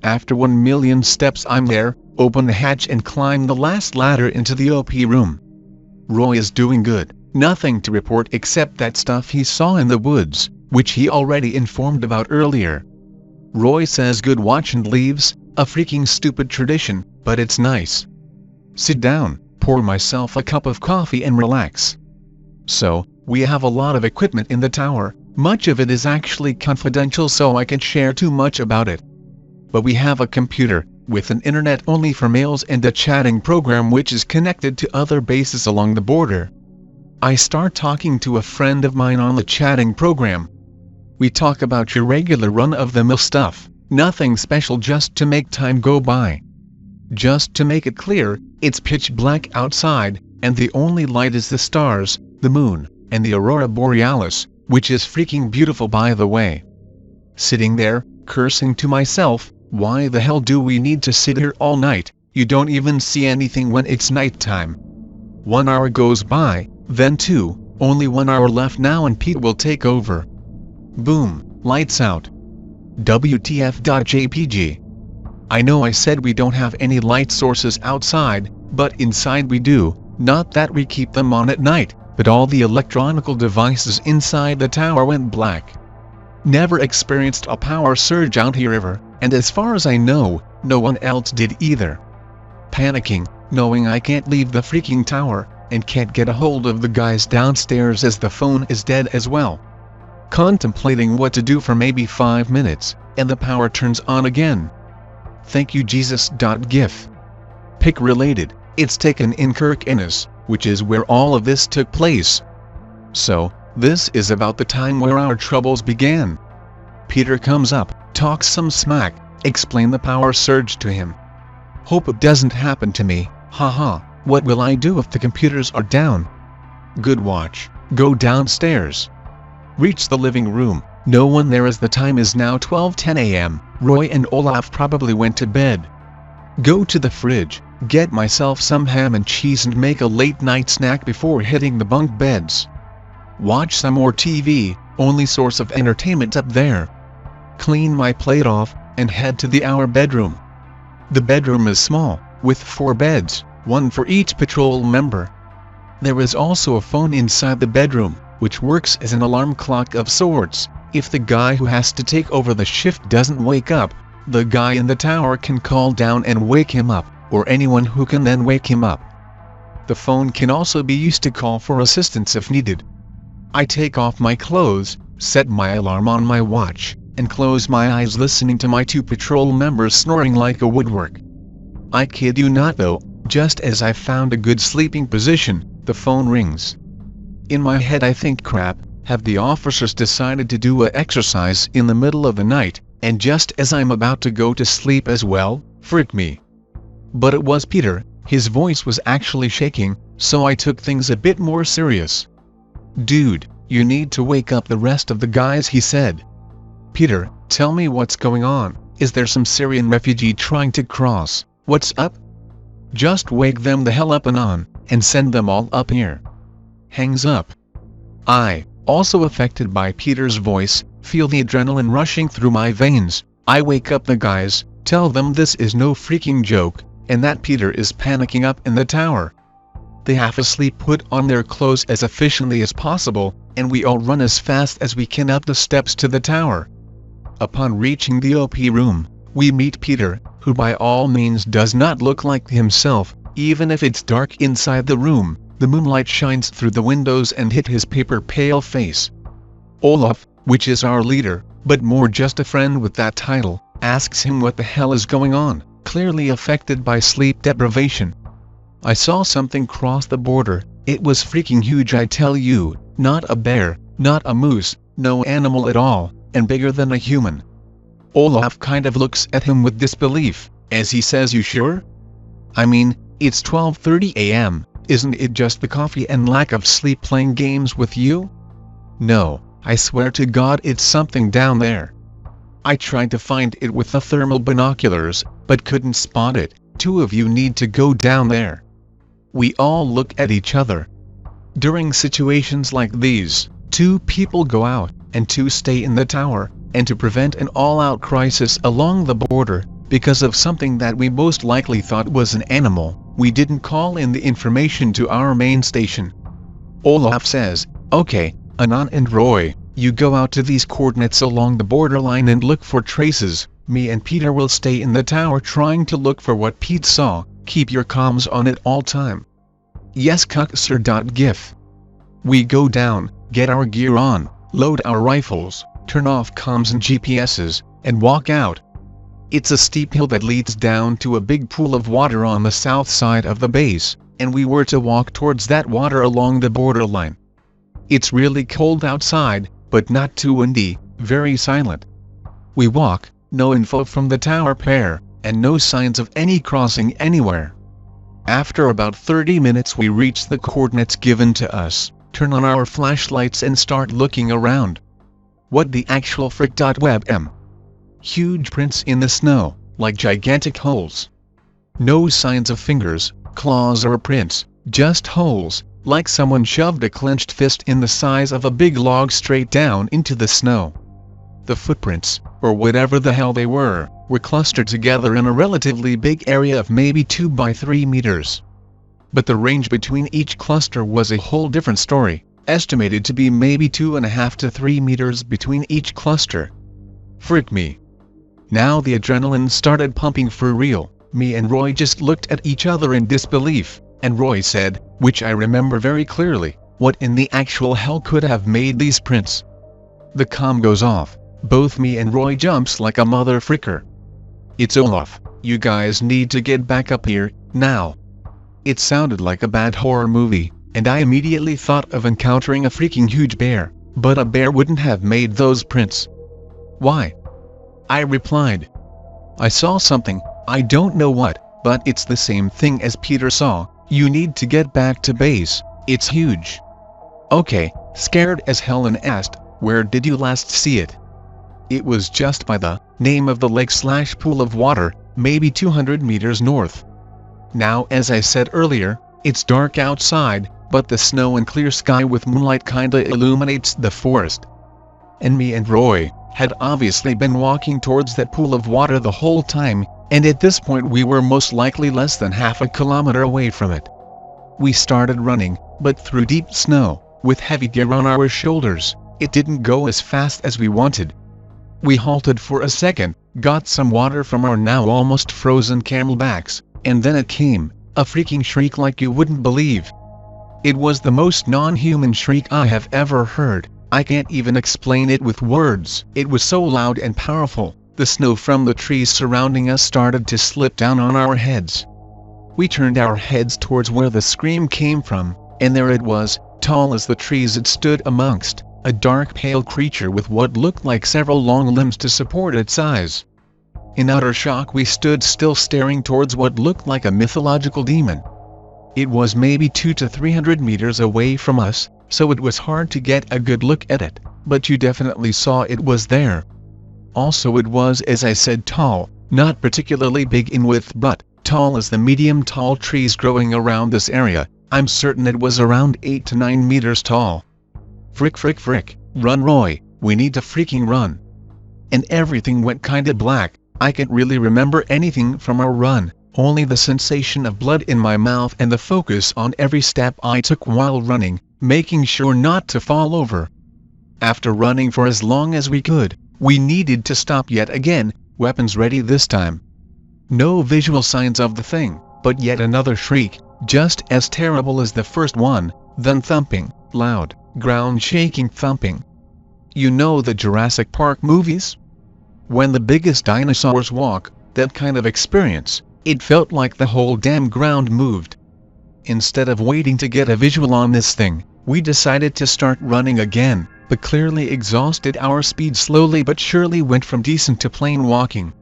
S1: After 1 million steps I'm there, open the hatch and climb the last ladder into the OP room. Roy is doing good, nothing to report except that stuff he saw in the woods, which he already informed about earlier. Roy says good watch and leaves, a freaking stupid tradition, but it's nice. Sit down, pour myself a cup of coffee and relax. So, we have a lot of equipment in the tower, much of it is actually confidential so I can't share too much about it. But we have a computer, with an internet only for mails and a chatting program which is connected to other bases along the border. I start talking to a friend of mine on the chatting program. We talk about your regular run-of-the-mill stuff, nothing special, just to make time go by. Just to make it clear, it's pitch black outside, and the only light is the stars, the moon, and the aurora borealis, which is freaking beautiful by the way. Sitting there, cursing to myself, why the hell do we need to sit here all night? You don't even see anything when it's nighttime. 1 hour goes by, then 2, only 1 hour left now and Pete will take over. Boom, lights out. WTF.jpg. I know I said we don't have any light sources outside, but inside we do, not that we keep them on at night, but all the electronical devices inside the tower went black. Never experienced a power surge out here ever, and as far as I know, no one else did either. Panicking, knowing I can't leave the freaking tower, and can't get a hold of the guys downstairs as the phone is dead as well. Contemplating what to do for maybe 5 minutes, and the power turns on again. Thank you Jesus. GIF. Pic related, it's taken in Kirkenes, which is where all of this took place. So, this is about the time where our troubles began. Peter comes up, talks some smack, explain the power surge to him. Hope it doesn't happen to me, haha, what will I do if the computers are down? Good watch, go downstairs. Reach the living room, No one there as the time is now 12:10 a.m. Roy and Olaf probably went to bed. Go to the fridge, get myself some ham and cheese and make a late night snack before hitting the bunk beds. Watch some more TV, only source of entertainment up there. Clean my plate off, and head to our bedroom. The bedroom is small, with 4 beds, 1 for each patrol member. There is also a phone inside the bedroom, which works as an alarm clock of sorts. If the guy who has to take over the shift doesn't wake up, the guy in the tower can call down and wake him up, or anyone who can then wake him up. The phone can also be used to call for assistance if needed. I take off my clothes, set my alarm on my watch, and close my eyes listening to my 2 patrol members snoring like a woodwork. I kid you not though, just as I found a good sleeping position, the phone rings. In my head I think, crap, have the officers decided to do a exercise in the middle of the night, and just as I'm about to go to sleep as well, frick me. But it was Peter. His voice was actually shaking, so I took things a bit more serious. Dude, you need to wake up the rest of the guys, he said. Peter, tell me what's going on. Is there some Syrian refugee trying to cross? What's up? Just wake them the hell up and send them all up here. Hangs up. I, also affected by Peter's voice, feel the adrenaline rushing through my veins. I wake up the guys, tell them this is no freaking joke, and that Peter is panicking up in the tower. They half asleep put on their clothes as efficiently as possible, and we all run as fast as we can up the steps to the tower. Upon reaching the OP room, we meet Peter, who by all means does not look like himself, even if it's dark inside the room. The moonlight shines through the windows and hit his paper pale face. Olaf, which is our leader, but more just a friend with that title, asks him what the hell is going on, clearly affected by sleep deprivation. I saw something cross the border. It was freaking huge, I tell you, not a bear, not a moose, no animal at all, and bigger than a human. Olaf kind of looks at him with disbelief, as he says, you sure? I mean, it's 12:30 a.m., isn't it just the coffee and lack of sleep playing games with you? No, I swear to God it's something down there. I tried to find it with the thermal binoculars, but couldn't spot it. 2 of you need to go down there. We all look at each other. During situations like these, 2 people go out, and 2 stay in the tower, and to prevent an all-out crisis along the border, because of something that we most likely thought was an animal, we didn't call in the information to our main station. Olaf says, okay, Anon and Roy, you go out to these coordinates along the borderline and look for traces. Me and Peter will stay in the tower trying to look for what Pete saw. Keep your comms on at all time. Yes, Keque sir. GIF. We go down, get our gear on, load our rifles, turn off comms and GPSs, and walk out. It's a steep hill that leads down to a big pool of water on the south side of the base, and we were to walk towards that water along the borderline. It's really cold outside, but not too windy, very silent. We walk, no info from the tower pair, and no signs of any crossing anywhere. After about 30 minutes we reach the coordinates given to us, turn on our flashlights and start looking around. What the actual frick? WebM. Huge prints in the snow, like gigantic holes. No signs of fingers, claws or prints, just holes, like someone shoved a clenched fist in the size of a big log straight down into the snow. The footprints, or whatever the hell they were clustered together in a relatively big area of maybe 2 by 3 meters. But the range between each cluster was a whole different story, estimated to be maybe 2.5 to 3 meters between each cluster. Frick me. Now the adrenaline started pumping for real. Me and Roy just looked at each other in disbelief, and Roy said, which I remember very clearly, what in the actual hell could have made these prints? The comm goes off. Both me and Roy jumps like a mother fricker. It's Olaf, you guys need to get back up here, now. It sounded like a bad horror movie, and I immediately thought of encountering a freaking huge bear, but a bear wouldn't have made those prints. Why? I replied. I saw something, I don't know what, but it's the same thing as Peter saw. You need to get back to base, it's huge. Okay, scared as hell and asked, Where did you last see it? It was just by the name of the lake/pool of water, maybe 200 meters north. Now, as I said earlier, it's dark outside, but the snow and clear sky with moonlight kinda illuminates the forest. And me and Roy had obviously been walking towards that pool of water the whole time, and at this point we were most likely less than half a kilometer away from it. We started running, but through deep snow, with heavy gear on our shoulders, it didn't go as fast as we wanted. We halted for a second, got some water from our now almost frozen camelbacks, and then it came, a freaking shriek like you wouldn't believe. It was the most non-human shriek I have ever heard. I can't even explain it with words. It was so loud and powerful, the snow from the trees surrounding us started to slip down on our heads. We turned our heads towards where the scream came from, and there it was, tall as the trees it stood amongst, a dark pale creature with what looked like several long limbs to support its eyes. In utter shock we stood still staring towards what looked like a mythological demon. It was maybe 200 to 300 meters away from us, so it was hard to get a good look at it, but you definitely saw it was there. Also it was, as I said, tall, not particularly big in width but tall as the medium tall trees growing around this area. I'm certain it was around 8 to 9 meters tall. Frick, run Roy, we need to freaking run. And everything went kinda black. I can't really remember anything from our run, only the sensation of blood in my mouth and the focus on every step I took while running, making sure not to fall over. After running for as long as we could, we needed to stop yet again, weapons ready this time. No visual signs of the thing, but yet another shriek, just as terrible as the first one, then thumping, loud, ground-shaking thumping. You know the Jurassic Park movies? When the biggest dinosaurs walk, that kind of experience, it felt like the whole damn ground moved. Instead of waiting to get a visual on this thing, we decided to start running again, but clearly exhausted, our speed slowly but surely went from decent to plain walking.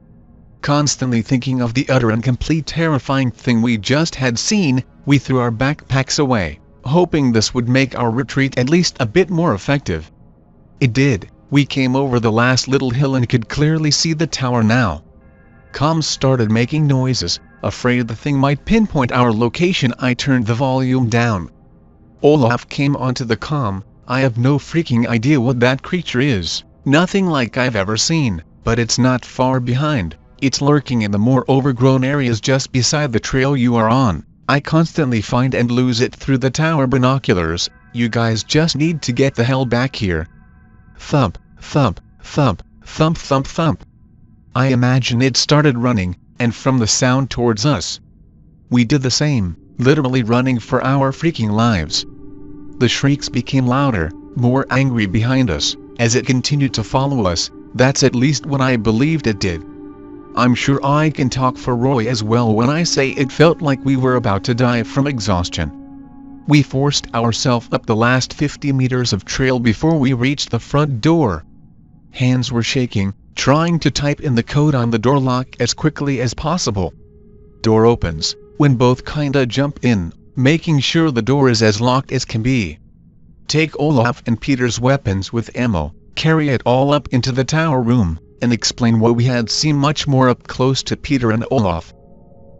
S1: Constantly thinking of the utter and complete terrifying thing we just had seen, we threw our backpacks away, hoping this would make our retreat at least a bit more effective. It did. We came over the last little hill and could clearly see the tower now. Comms started making noises, afraid the thing might pinpoint our location. I turned the volume down. Olaf came onto the comm. I have no freaking idea what that creature is, nothing like I've ever seen, but it's not far behind. It's lurking in the more overgrown areas just beside the trail you are on. I constantly find and lose it through the tower binoculars. You guys just need to get the hell back here. Thump, thump, thump, thump, thump, thump. I imagine it started running, and from the sound towards us. We did the same, literally running for our freaking lives. The shrieks became louder, more angry behind us, as it continued to follow us. That's at least what I believed it did. I'm sure I can talk for Roy as well when I say it felt like we were about to die from exhaustion. We forced ourselves up the last 50 meters of trail before we reached the front door. Hands were shaking, trying to type in the code on the door lock as quickly as possible. Door opens, when both kinda jump in, making sure the door is as locked as can be. Take Olaf and Peter's weapons with ammo, carry it all up into the tower room, and explain what we had seen much more up close to Peter and Olaf.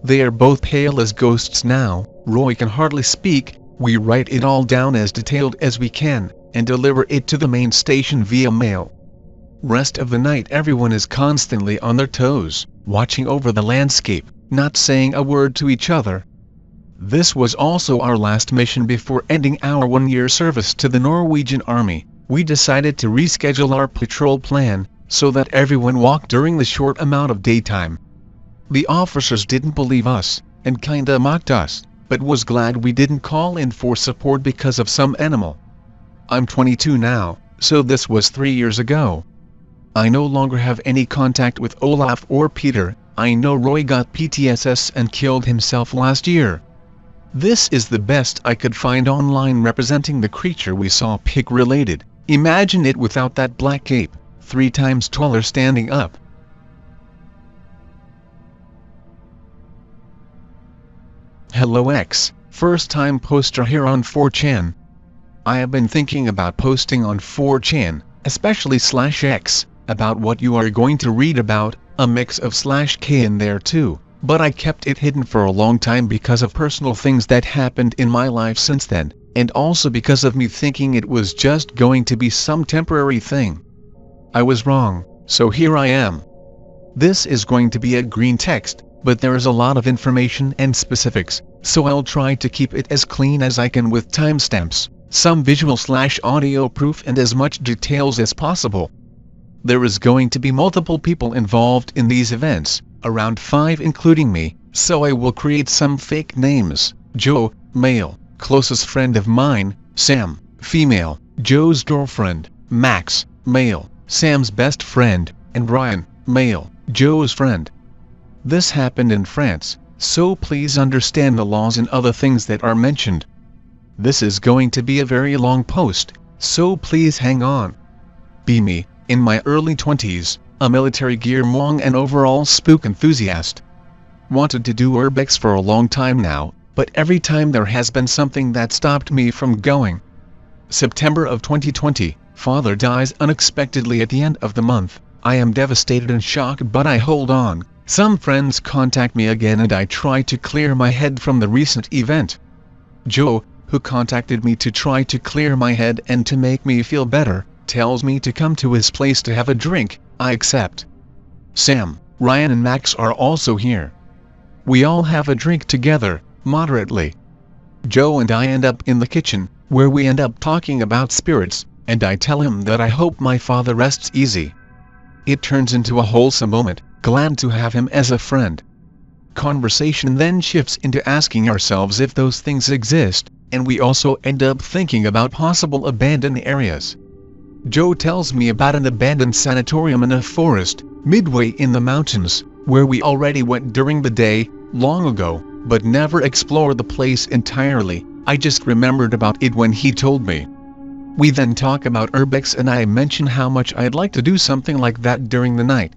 S1: They are both pale as ghosts now. Roy can hardly speak. We write it all down as detailed as we can, and deliver it to the main station via mail. Rest of the night everyone is constantly on their toes, watching over the landscape, not saying a word to each other. This was also our last mission before ending our 1-year service to the Norwegian Army. We decided to reschedule our patrol plan, so that everyone walked during the short amount of daytime. The officers didn't believe us, and kinda mocked us, but was glad we didn't call in for support because of some animal. I'm 22 now, so this was 3 years ago. I no longer have any contact with Olaf or Peter. I know Roy got PTSS and killed himself last year. This is the best I could find online representing the creature we saw pig related. Imagine it without that black cape, 3 times taller standing up. Hello X, first time poster here on 4chan. I have been thinking about posting on 4chan, especially /X, about what you are going to read about, a mix of /K in there too, but I kept it hidden for a long time because of personal things that happened in my life since then, and also because of me thinking it was just going to be some temporary thing. I was wrong, so here I am. This is going to be a green text, but there is a lot of information and specifics, so I'll try to keep it as clean as I can with timestamps, some visual/audio proof and as much details as possible. There is going to be multiple people involved in these events, around 5 including me, so I will create some fake names. Joe, male, closest friend of mine; Sam, female, Joe's girlfriend; Max, male, Sam's best friend; and Ryan, male, Joe's friend. This happened in France, so please understand the laws and other things that are mentioned. This is going to be a very long post, so please hang on. Be me, in my early 20s, a military gear mong and overall spook enthusiast. Wanted to do urbex for a long time now, but every time there has been something that stopped me from going. September of 2020, father dies unexpectedly at the end of the month. I am devastated and shocked, but I hold on. Some friends contact me again and I try to clear my head from the recent event. Joe, who contacted me to try to clear my head and to make me feel better, tells me to come to his place to have a drink. I accept. Sam, Ryan and Max are also here. We all have a drink together, moderately. Joe and I end up in the kitchen, where we end up talking about spirits, and I tell him that I hope my father rests easy. It turns into a wholesome moment, glad to have him as a friend. Conversation then shifts into asking ourselves if those things exist, and we also end up thinking about possible abandoned areas. Joe tells me about an abandoned sanatorium in a forest, midway in the mountains, where we already went during the day, long ago, but never explored the place entirely. I just remembered about it when he told me. We then talk about urbex and I mention how much I'd like to do something like that during the night.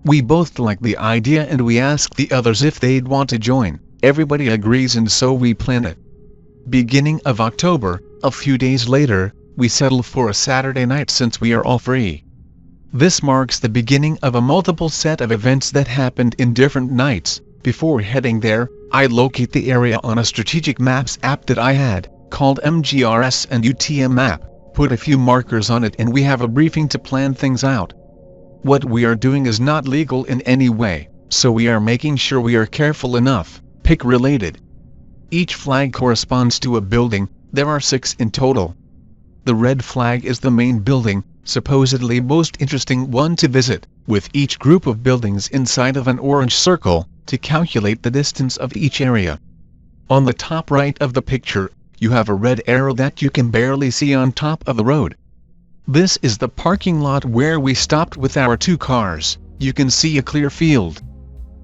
S1: We both like the idea and we ask the others if they'd want to join. Everybody agrees and so we plan it. Beginning of October, a few days later, we settle for a Saturday night since we are all free. This marks the beginning of a multiple set of events that happened in different nights. Before heading there, I locate the area on a strategic maps app that I had, called MGRS and UTM map, put a few markers on it and we have a briefing to plan things out. What we are doing is not legal in any way, so we are making sure we are careful enough, pick related. Each flag corresponds to a building, there are 6 in total. The red flag is the main building, supposedly most interesting one to visit, with each group of buildings inside of an orange circle, to calculate the distance of each area. On the top right of the picture, you have a red arrow that you can barely see on top of the road. This is the parking lot where we stopped with our 2 cars. You can see a clear field.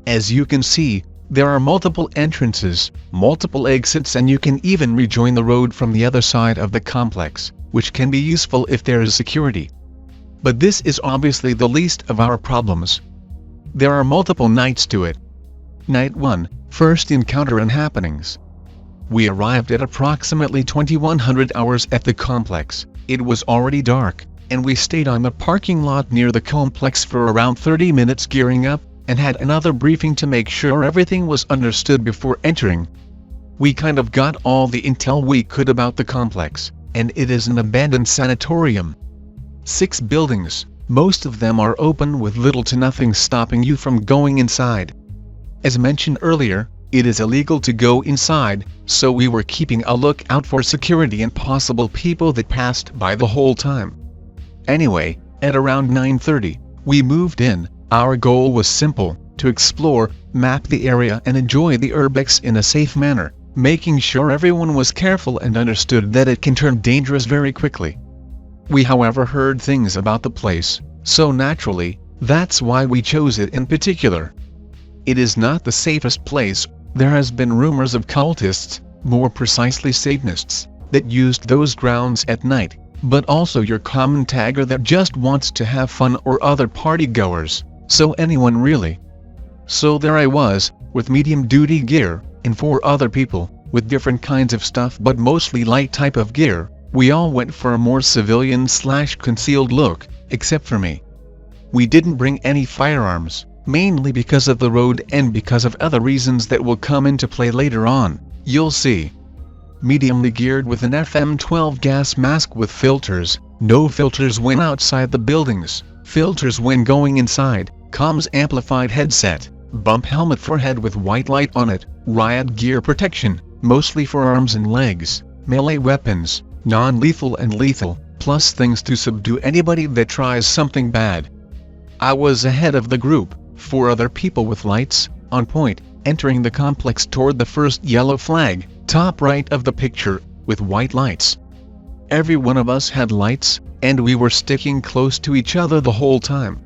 S1: As you can see, there are multiple entrances, multiple exits, and you can even rejoin the road from the other side of the complex, which can be useful if there is security. But this is obviously the least of our problems. There are multiple nights to it. Night 1, first encounter and happenings. We arrived at approximately 2100 hours at the complex. It was already dark, and we stayed on the parking lot near the complex for around 30 minutes gearing up, and had another briefing to make sure everything was understood before entering. We kind of got all the intel we could about the complex, and it is an abandoned sanatorium. 6 buildings, most of them are open with little to nothing stopping you from going inside. As mentioned earlier, it is illegal to go inside, so we were keeping a lookout for security and possible people that passed by the whole time. Anyway, at around 9:30, we moved in. Our goal was simple, to explore, map the area and enjoy the urbex in a safe manner, making sure everyone was careful and understood that it can turn dangerous very quickly. We however heard things about the place, so naturally, that's why we chose it in particular. It is not the safest place. There has been rumors of cultists, more precisely Satanists, that used those grounds at night, but also your common tagger that just wants to have fun or other party goers, so anyone really. So there I was, with medium duty gear, and 4 other people, with different kinds of stuff but mostly light type of gear, We all went for a more civilian/concealed look, except for me. We didn't bring any firearms, mainly because of the road and because of other reasons that will come into play later on, you'll see. Mediumly geared with an FM12 gas mask with filters, no filters when outside the buildings, filters when going inside, comms amplified headset, bump helmet for head with white light on it, riot gear protection, mostly for arms and legs, melee weapons, non-lethal and lethal, plus things to subdue anybody that tries something bad. I was ahead of the group, 4 other people with lights, on point, entering the complex toward the first yellow flag, top right of the picture, with white lights. Every one of us had lights, and we were sticking close to each other the whole time.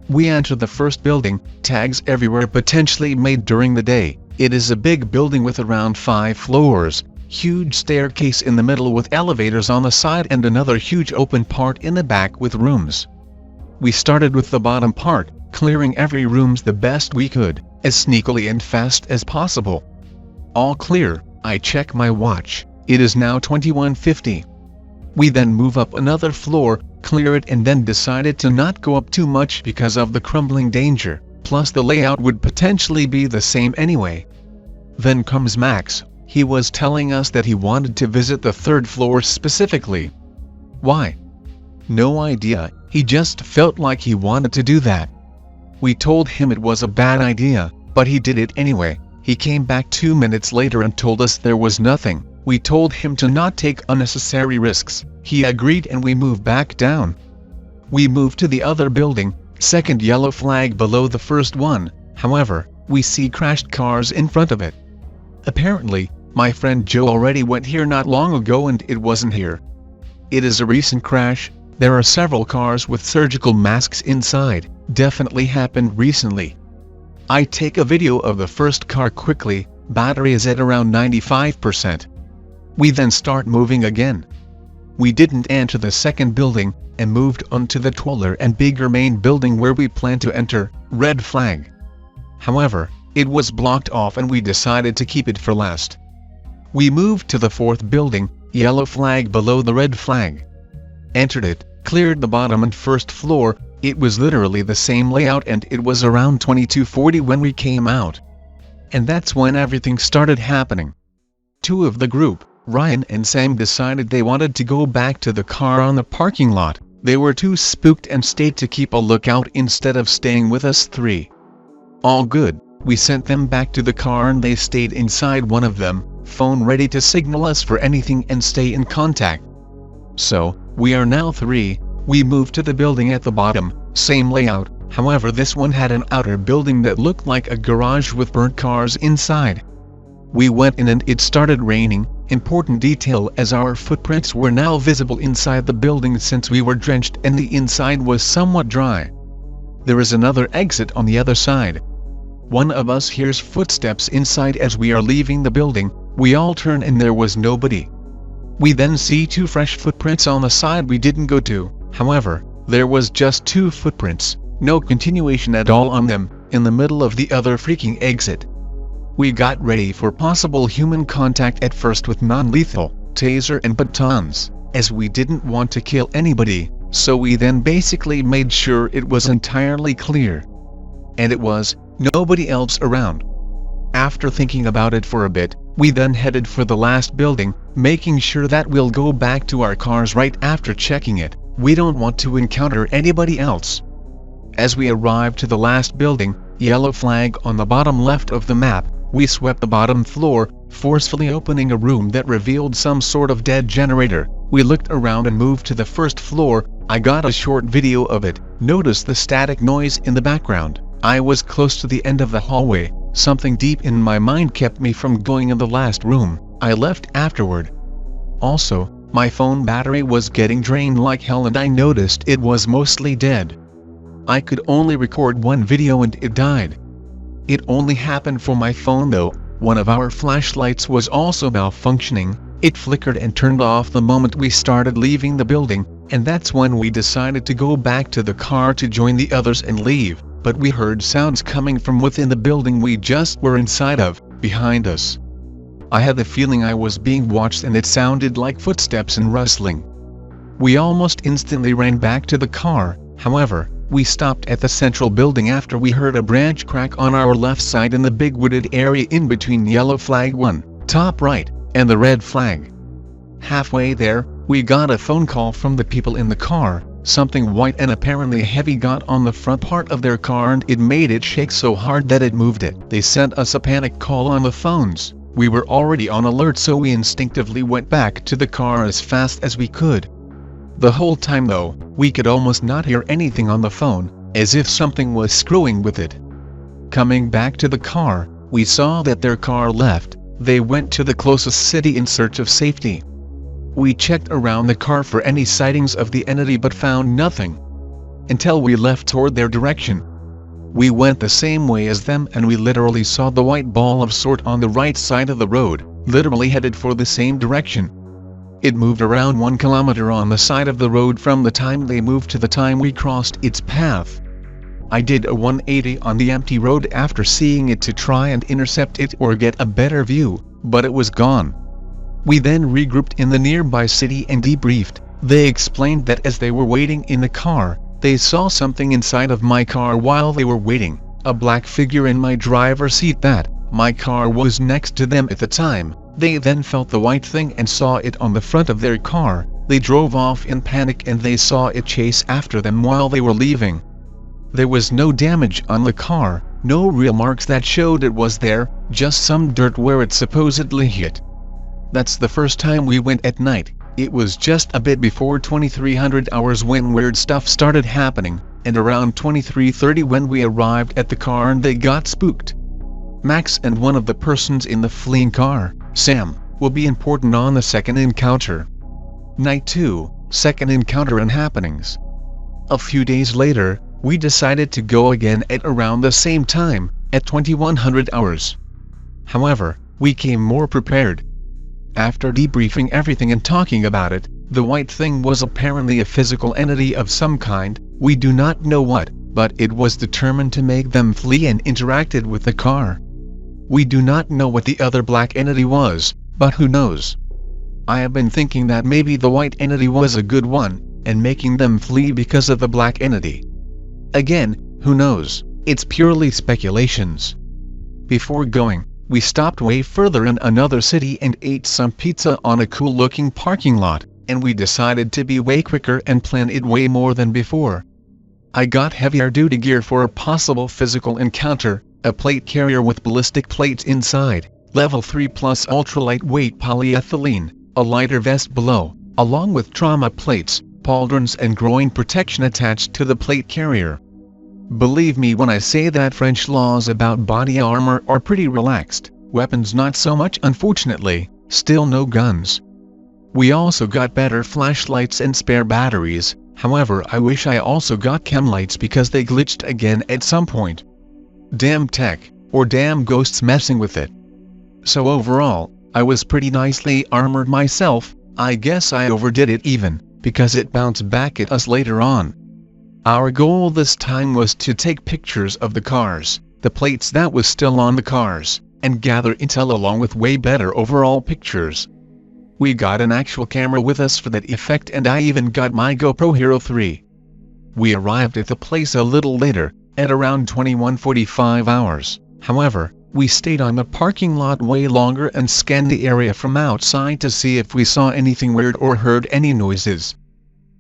S1: We entered the first building, tags everywhere potentially made during the day. It is a big building with around 5 floors, huge staircase in the middle with elevators on the side and another huge open part in the back with rooms. We started with the bottom part, clearing every rooms the best we could, as sneakily and fast as possible. All clear, I check my watch, it is now 21:50. We then move up another floor, clear it and then decided to not go up too much because of the crumbling danger, plus the layout would potentially be the same anyway. Then comes Max, he was telling us that he wanted to visit the 3rd floor specifically. Why? No idea, he just felt like he wanted to do that. We told him it was a bad idea, but he did it anyway. He came back 2 minutes later and told us there was nothing. We told him to not take unnecessary risks. He agreed and we moved back down. We moved to the other building, 2nd yellow flag below the first one, however, we see crashed cars in front of it. Apparently, my friend Joe already went here not long ago and it wasn't here. It is a recent crash, there are several cars with surgical masks inside, definitely happened recently. I take a video of the first car quickly, battery is at around 95%. We then start moving again. We didn't enter the 2nd building, and moved on to the taller and bigger main building where we planned to enter, red flag. However, it was blocked off and we decided to keep it for last. We moved to the 4th building, yellow flag below the red flag. Entered it, cleared the bottom and 1st floor, it was literally the same layout and it was around 22:40 when we came out. And that's when everything started happening. 2 of the group, Ryan and Sam, decided they wanted to go back to the car on the parking lot. They were too spooked and stayed to keep a lookout instead of staying with us 3. All good, we sent them back to the car and they stayed inside one of them, phone ready to signal us for anything and stay in contact. So, we are now 3, we moved to the building at the bottom, same layout, however this one had an outer building that looked like a garage with burnt cars inside. We went in and it started raining, important detail as our footprints were now visible inside the building since we were drenched and the inside was somewhat dry. There is another exit on the other side. One of us hears footsteps inside as we are leaving the building, we all turn and there was nobody. We then see 2 fresh footprints on the side we didn't go to, however, there was just 2 footprints, no continuation at all on them, in the middle of the other freaking exit. We got ready for possible human contact at first with non-lethal, taser and batons, as we didn't want to kill anybody, so we then basically made sure it was entirely clear. And it was, nobody else around. After thinking about it for a bit, we then headed for the last building, making sure that we'll go back to our cars right after checking it, we don't want to encounter anybody else. As we arrived to the last building, yellow flag on the bottom left of the map, we swept the bottom floor, forcefully opening a room that revealed some sort of dead generator. We looked around and moved to the 1st floor. I got a short video of it, noticed the static noise in the background. I was close to the end of the hallway, something deep in my mind kept me from going in the last room. I left afterward. Also, my phone battery was getting drained like hell and I noticed it was mostly dead. I could only record 1 video and it died. It only happened for my phone though. One of our flashlights was also malfunctioning, it flickered and turned off the moment we started leaving the building, and that's when we decided to go back to the car to join the others and leave, but we heard sounds coming from within the building we just were inside of, behind us. I had the feeling I was being watched and it sounded like footsteps and rustling. We almost instantly ran back to the car. However, we stopped at the central building after we heard a branch crack on our left side in the big wooded area in between yellow flag 1, top right, and the red flag. Halfway there, we got a phone call from the people in the car. Something white and apparently heavy got on the front part of their car and it made it shake so hard that it moved it. They sent us a panic call on the phones. We were already on alert, so we instinctively went back to the car as fast as we could. The whole time though, we could almost not hear anything on the phone, as if something was screwing with it. Coming back to the car, we saw that their car left. They went to the closest city in search of safety. We checked around the car for any sightings of the entity but found nothing. Until we left toward their direction. We went the same way as them and we literally saw the white ball of sort on the right side of the road, literally headed for the same direction. It moved around 1 kilometer on the side of the road from the time they moved to the time we crossed its path. I did a 180 on the empty road after seeing it to try and intercept it or get a better view, but it was gone. We then regrouped in the nearby city and debriefed. They explained that as they were waiting in the car, they saw something inside of my car while they were waiting, a black figure in my driver's seat. That my car was next to them at the time. They then felt the white thing and saw it on the front of their car. They drove off in panic and they saw it chase after them while they were leaving. There was no damage on the car, no real marks that showed it was there, just some dirt where it supposedly hit. That's the first time we went at night. It was just a bit before 2300 hours when weird stuff started happening, and around 23:30 when we arrived at the car and they got spooked. Max and one of the persons in the fleeing car, Sam, will be important on the second encounter. Night 2, second encounter and happenings. A few days later, we decided to go again at around the same time, at 2100 hours. However, we came more prepared. After debriefing everything and talking about it, the white thing was apparently a physical entity of some kind, we do not know what, but it was determined to make them flee and interacted with the car. We do not know what the other black entity was, but who knows? I have been thinking that maybe the white entity was a good one, and making them flee because of the black entity. Again, who knows? It's purely speculations. Before going, we stopped way further in another city and ate some pizza on a cool-looking parking lot, and we decided to be way quicker and plan it way more than before. I got heavier duty gear for a possible physical encounter, a plate carrier with ballistic plates inside, level 3 plus ultra-lightweight polyethylene, a lighter vest below, along with trauma plates, pauldrons and groin protection attached to the plate carrier. Believe me when I say that French laws about body armor are pretty relaxed, weapons not so much unfortunately, still no guns. We also got better flashlights and spare batteries, however I wish I also got chem lights because they glitched again at some point. Damn tech, or damn ghosts messing with it. So overall, I was pretty nicely armored myself. I guess I overdid it even, because it bounced back at us later on. Our goal this time was to take pictures of the cars, the plates that was still on the cars, and gather intel along with way better overall pictures. We got an actual camera with us for that effect and I even got my GoPro Hero 3. We arrived at the place a little later, at around 21:45 hours, however, we stayed on the parking lot way longer and scanned the area from outside to see if we saw anything weird or heard any noises.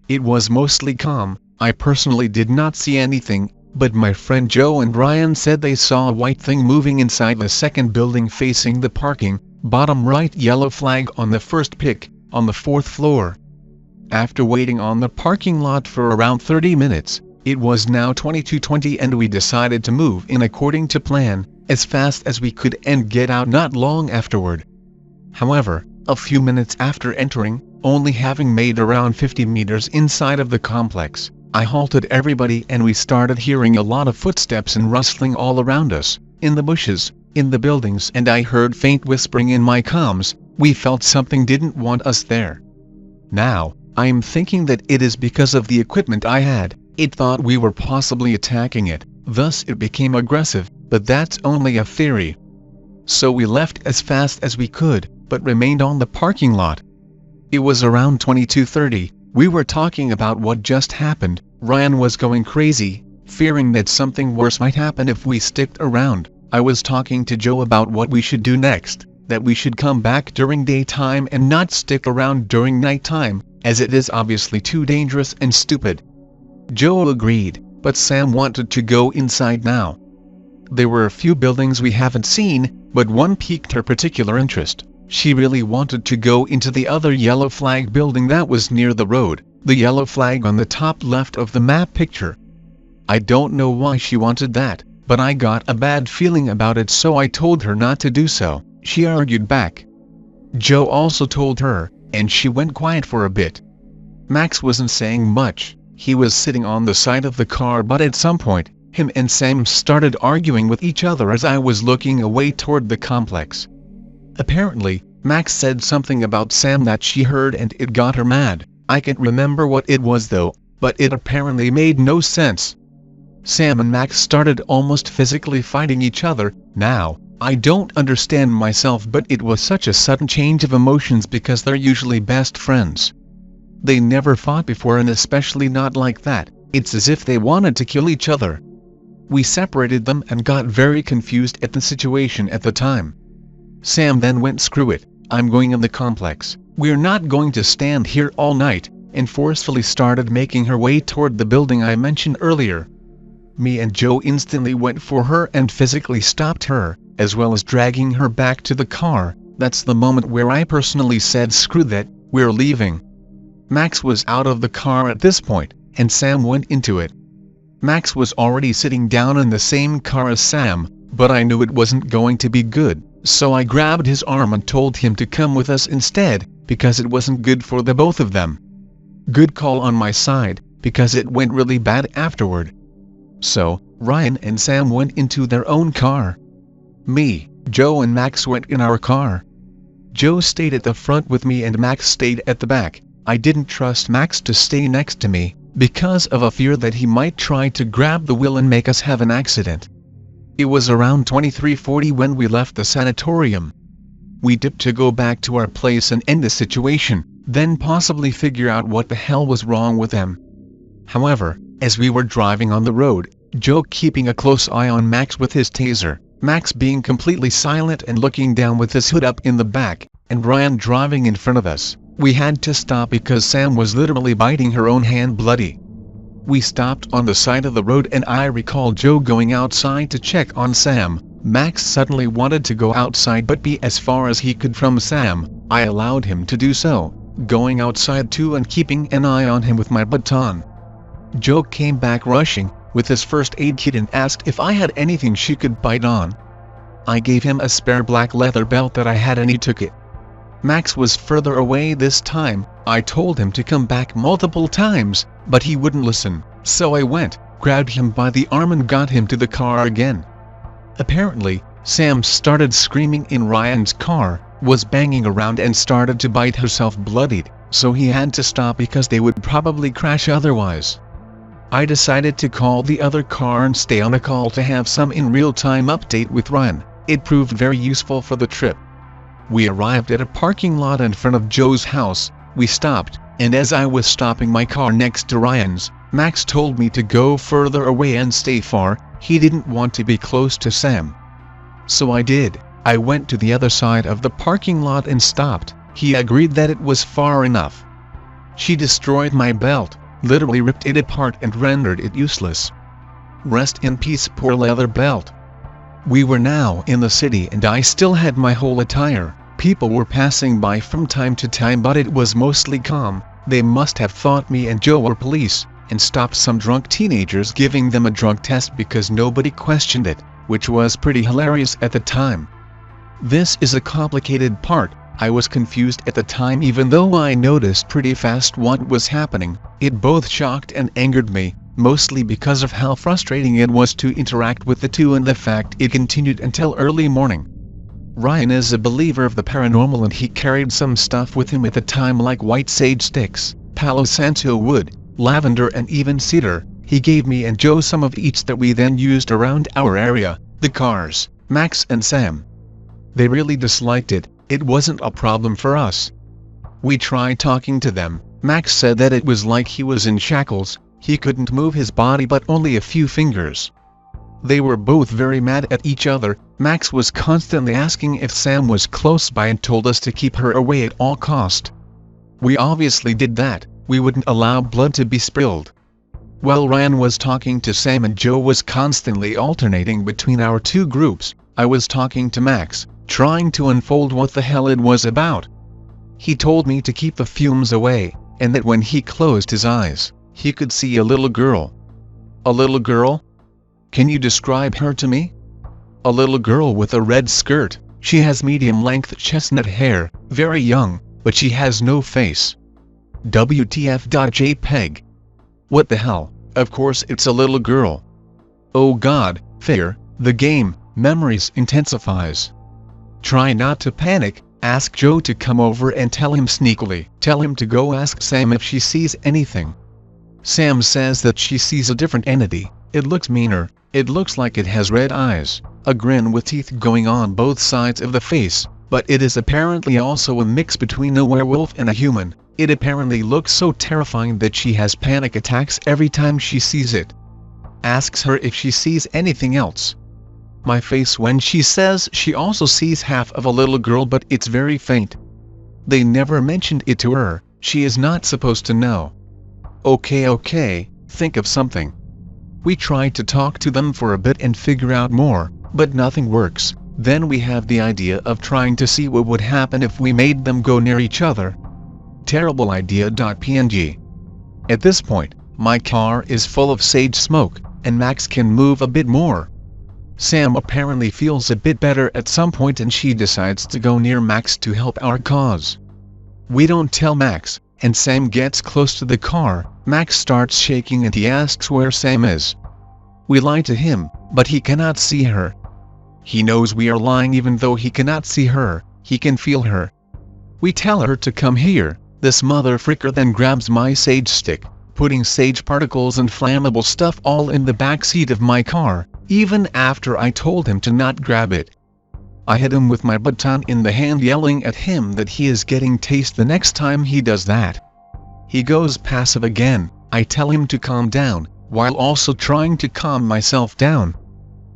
S1: It was mostly calm. I personally did not see anything, but my friend Joe and Ryan said they saw a white thing moving inside the second building facing the parking, bottom right yellow flag on the first pic, on the 4th floor. After waiting on the parking lot for around 30 minutes, it was now 22:20 and we decided to move in according to plan, as fast as we could and get out not long afterward. However, a few minutes after entering, only having made around 50 meters inside of the complex, I halted everybody and we started hearing a lot of footsteps and rustling all around us, in the bushes, in the buildings, and I heard faint whispering in my comms. We felt something didn't want us there. Now, I am thinking that it is because of the equipment I had. It thought we were possibly attacking it, thus it became aggressive, but that's only a theory. so we left as fast as we could, but remained on the parking lot. It was around 22:30, we were talking about what just happened. Ryan was going crazy, fearing that something worse might happen if we sticked around. I was talking to Joe about what we should do next, that we should come back during daytime and not stick around during nighttime, as it is obviously too dangerous and stupid. Joe agreed, but Sam wanted to go inside now. There were a few buildings we haven't seen, but one piqued her particular interest. She really wanted to go into the other yellow flag building that was near the road, the yellow flag on the top left of the map picture. I don't know why she wanted that, but I got a bad feeling about it, so I told her not to do so. She argued back. Joe also told her, and she went quiet for a bit. Max wasn't saying much. He was sitting on the side of the car, but at some point, him and Sam started arguing with each other as I was looking away toward the complex. Apparently, Max said something about Sam that she heard and it got her mad. I can't remember what it was though, but it apparently made no sense. Sam and Max started almost physically fighting each other. Now, I don't understand myself, but it was such a sudden change of emotions because they're usually best friends. They never fought before, and especially not like that. It's as if they wanted to kill each other. We separated them and got very confused at the situation at the time. Sam then went, "Screw it, I'm going in the complex. We're not going to stand here all night," and forcefully started making her way toward the building I mentioned earlier. Me and Joe instantly went for her and physically stopped her, as well as dragging her back to the car. That's the moment where I personally said, "Screw that, we're leaving." Max was out of the car at this point, and Sam went into it. Max was already sitting down in the same car as Sam, but I knew it wasn't going to be good, so I grabbed his arm and told him to come with us instead, because it wasn't good for the both of them. Good call on my side, because it went really bad afterward. So, Ryan and Sam went into their own car. Me, Joe and Max went in our car. Joe stayed at the front with me and Max stayed at the back. I didn't trust Max to stay next to me, because of a fear that he might try to grab the wheel and make us have an accident. It was around 23:40 when we left the sanatorium. We dipped to go back to our place and end the situation, then possibly figure out what the hell was wrong with them. However, as we were driving on the road, Joe keeping a close eye on Max with his taser, Max being completely silent and looking down with his hood up in the back, and Ryan driving in front of us, we had to stop because Sam was literally biting her own hand bloody. We stopped on the side of the road and I recall Joe going outside to check on Sam. Max suddenly wanted to go outside but be as far as he could from Sam. I allowed him to do so, going outside too and keeping an eye on him with my baton. Joe came back rushing, with his first aid kit, and asked if I had anything she could bite on. I gave him a spare black leather belt that I had and he took it. Max was further away this time. I told him to come back multiple times, but he wouldn't listen, so I went, grabbed him by the arm and got him to the car again. Apparently, Sam started screaming in Ryan's car, was banging around and started to bite herself bloodied, so he had to stop because they would probably crash otherwise. I decided to call the other car and stay on a call to have some in real-time update with Ryan. It proved very useful for the trip. We arrived at a parking lot in front of Joe's house. We stopped, and as I was stopping my car next to Ryan's, Max told me to go further away and stay far. He didn't want to be close to Sam. So I did. I went to the other side of the parking lot and stopped. He agreed that it was far enough. She destroyed my belt, literally ripped it apart and rendered it useless. Rest in peace, poor leather belt. We were now in the city and I still had my whole attire. People were passing by from time to time, but it was mostly calm. They must have thought me and Joe were police, and stopped some drunk teenagers giving them a drug test because nobody questioned it, which was pretty hilarious at the time. This is a complicated part. I was confused at the time even though I noticed pretty fast what was happening. It both shocked and angered me, mostly because of how frustrating it was to interact with the two and the fact it continued until early morning. Ryan is a believer of the paranormal and he carried some stuff with him at the time, like white sage sticks, Palo Santo wood, lavender and even cedar. He gave me and Joe some of each that we then used around our area, the cars, Max and Sam. They really disliked it. It wasn't a problem for us. We tried talking to them. Max said that it was like he was in shackles, he couldn't move his body but only a few fingers. They were both very mad at each other. Max was constantly asking if Sam was close by and told us to keep her away at all cost. We obviously did that, we wouldn't allow blood to be spilled. While Ryan was talking to Sam and Joe was constantly alternating between our two groups, I was talking to Max, trying to unfold what the hell it was about. He told me to keep the fumes away, and that when he closed his eyes, he could see a little girl. A little girl? Can you describe her to me? A little girl with a red skirt. She has medium-length chestnut hair, very young, but she has no face. WTF.JPG. What the hell? Of course it's a little girl. Oh God, fear, the game, memories intensifies. Try not to panic, ask Joe to come over and tell him sneakily. Tell him to go ask Sam if she sees anything. Sam says that she sees a different entity. It looks meaner, it looks like it has red eyes, a grin with teeth going on both sides of the face, but it is apparently also a mix between a werewolf and a human. It apparently looks so terrifying that she has panic attacks every time she sees it. Asks her if she sees anything else. My face when she says she also sees half of a little girl but it's very faint. They never mentioned it to her, she is not supposed to know. Okay, think of something. We tried to talk to them for a bit and figure out more, but nothing works. Then we have the idea of trying to see what would happen if we made them go near each other. Terrible idea.png. At this point, my car is full of sage smoke, and Max can move a bit more. Sam apparently feels a bit better at some point and she decides to go near Max to help our cause. We don't tell Max, and Sam gets close to the car. Max starts shaking and he asks where Sam is. We lie to him, but he cannot see her. He knows we are lying even though he cannot see her, he can feel her. We tell her to come here. This mother fricker then grabs my sage stick, putting sage particles and flammable stuff all in the back seat of my car, even after I told him to not grab it. I hit him with my baton in the hand, yelling at him that he is getting tased the next time he does that. He goes passive again. I tell him to calm down, while also trying to calm myself down.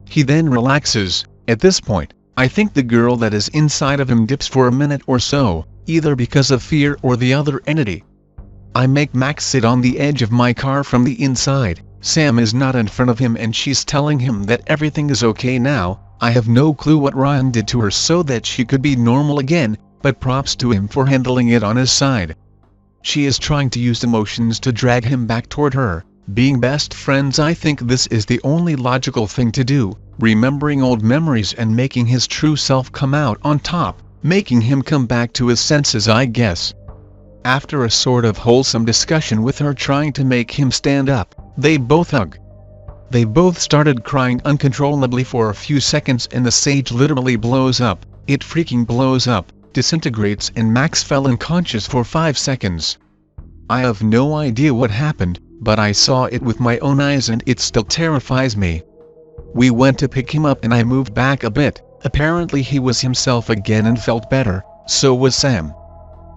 S1: He then relaxes. At this point, I think the girl that is inside of him dips for a minute or so, either because of fear or the other entity. I make Max sit on the edge of my car from the inside. Sam is not in front of him and she's telling him that everything is okay now. I have no clue what Ryan did to her so that she could be normal again, but props to him for handling it on his side. She is trying to use emotions to drag him back toward her. Being best friends, I think this is the only logical thing to do, remembering old memories and making his true self come out on top, making him come back to his senses, I guess. After a sort of wholesome discussion with her trying to make him stand up, they both hug. They both started crying uncontrollably for a few seconds and the sage literally blows up. It freaking blows up, disintegrates, and Max fell unconscious for 5 seconds. I have no idea what happened, but I saw it with my own eyes and it still terrifies me. We went to pick him up and I moved back a bit. Apparently he was himself again and felt better, so was Sam.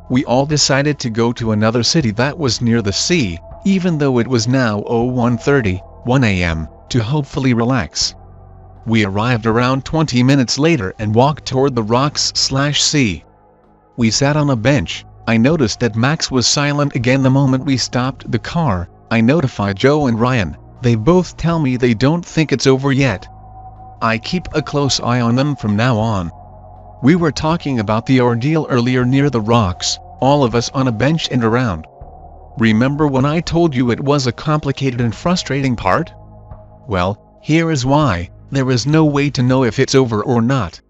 S1: We all decided to go to another city that was near the sea, even though it was now 1 a.m., to hopefully relax. We arrived around 20 minutes later and walked toward the rocks/sea. We sat on a bench. I noticed that Max was silent again the moment we stopped the car. I notified Joe and Ryan. They both tell me they don't think it's over yet. I keep a close eye on them from now on. We were talking about the ordeal earlier near the rocks, all of us on a bench and around. Remember when I told you it was a complicated and frustrating part? Well, here is why. There is no way to know if it's over or not.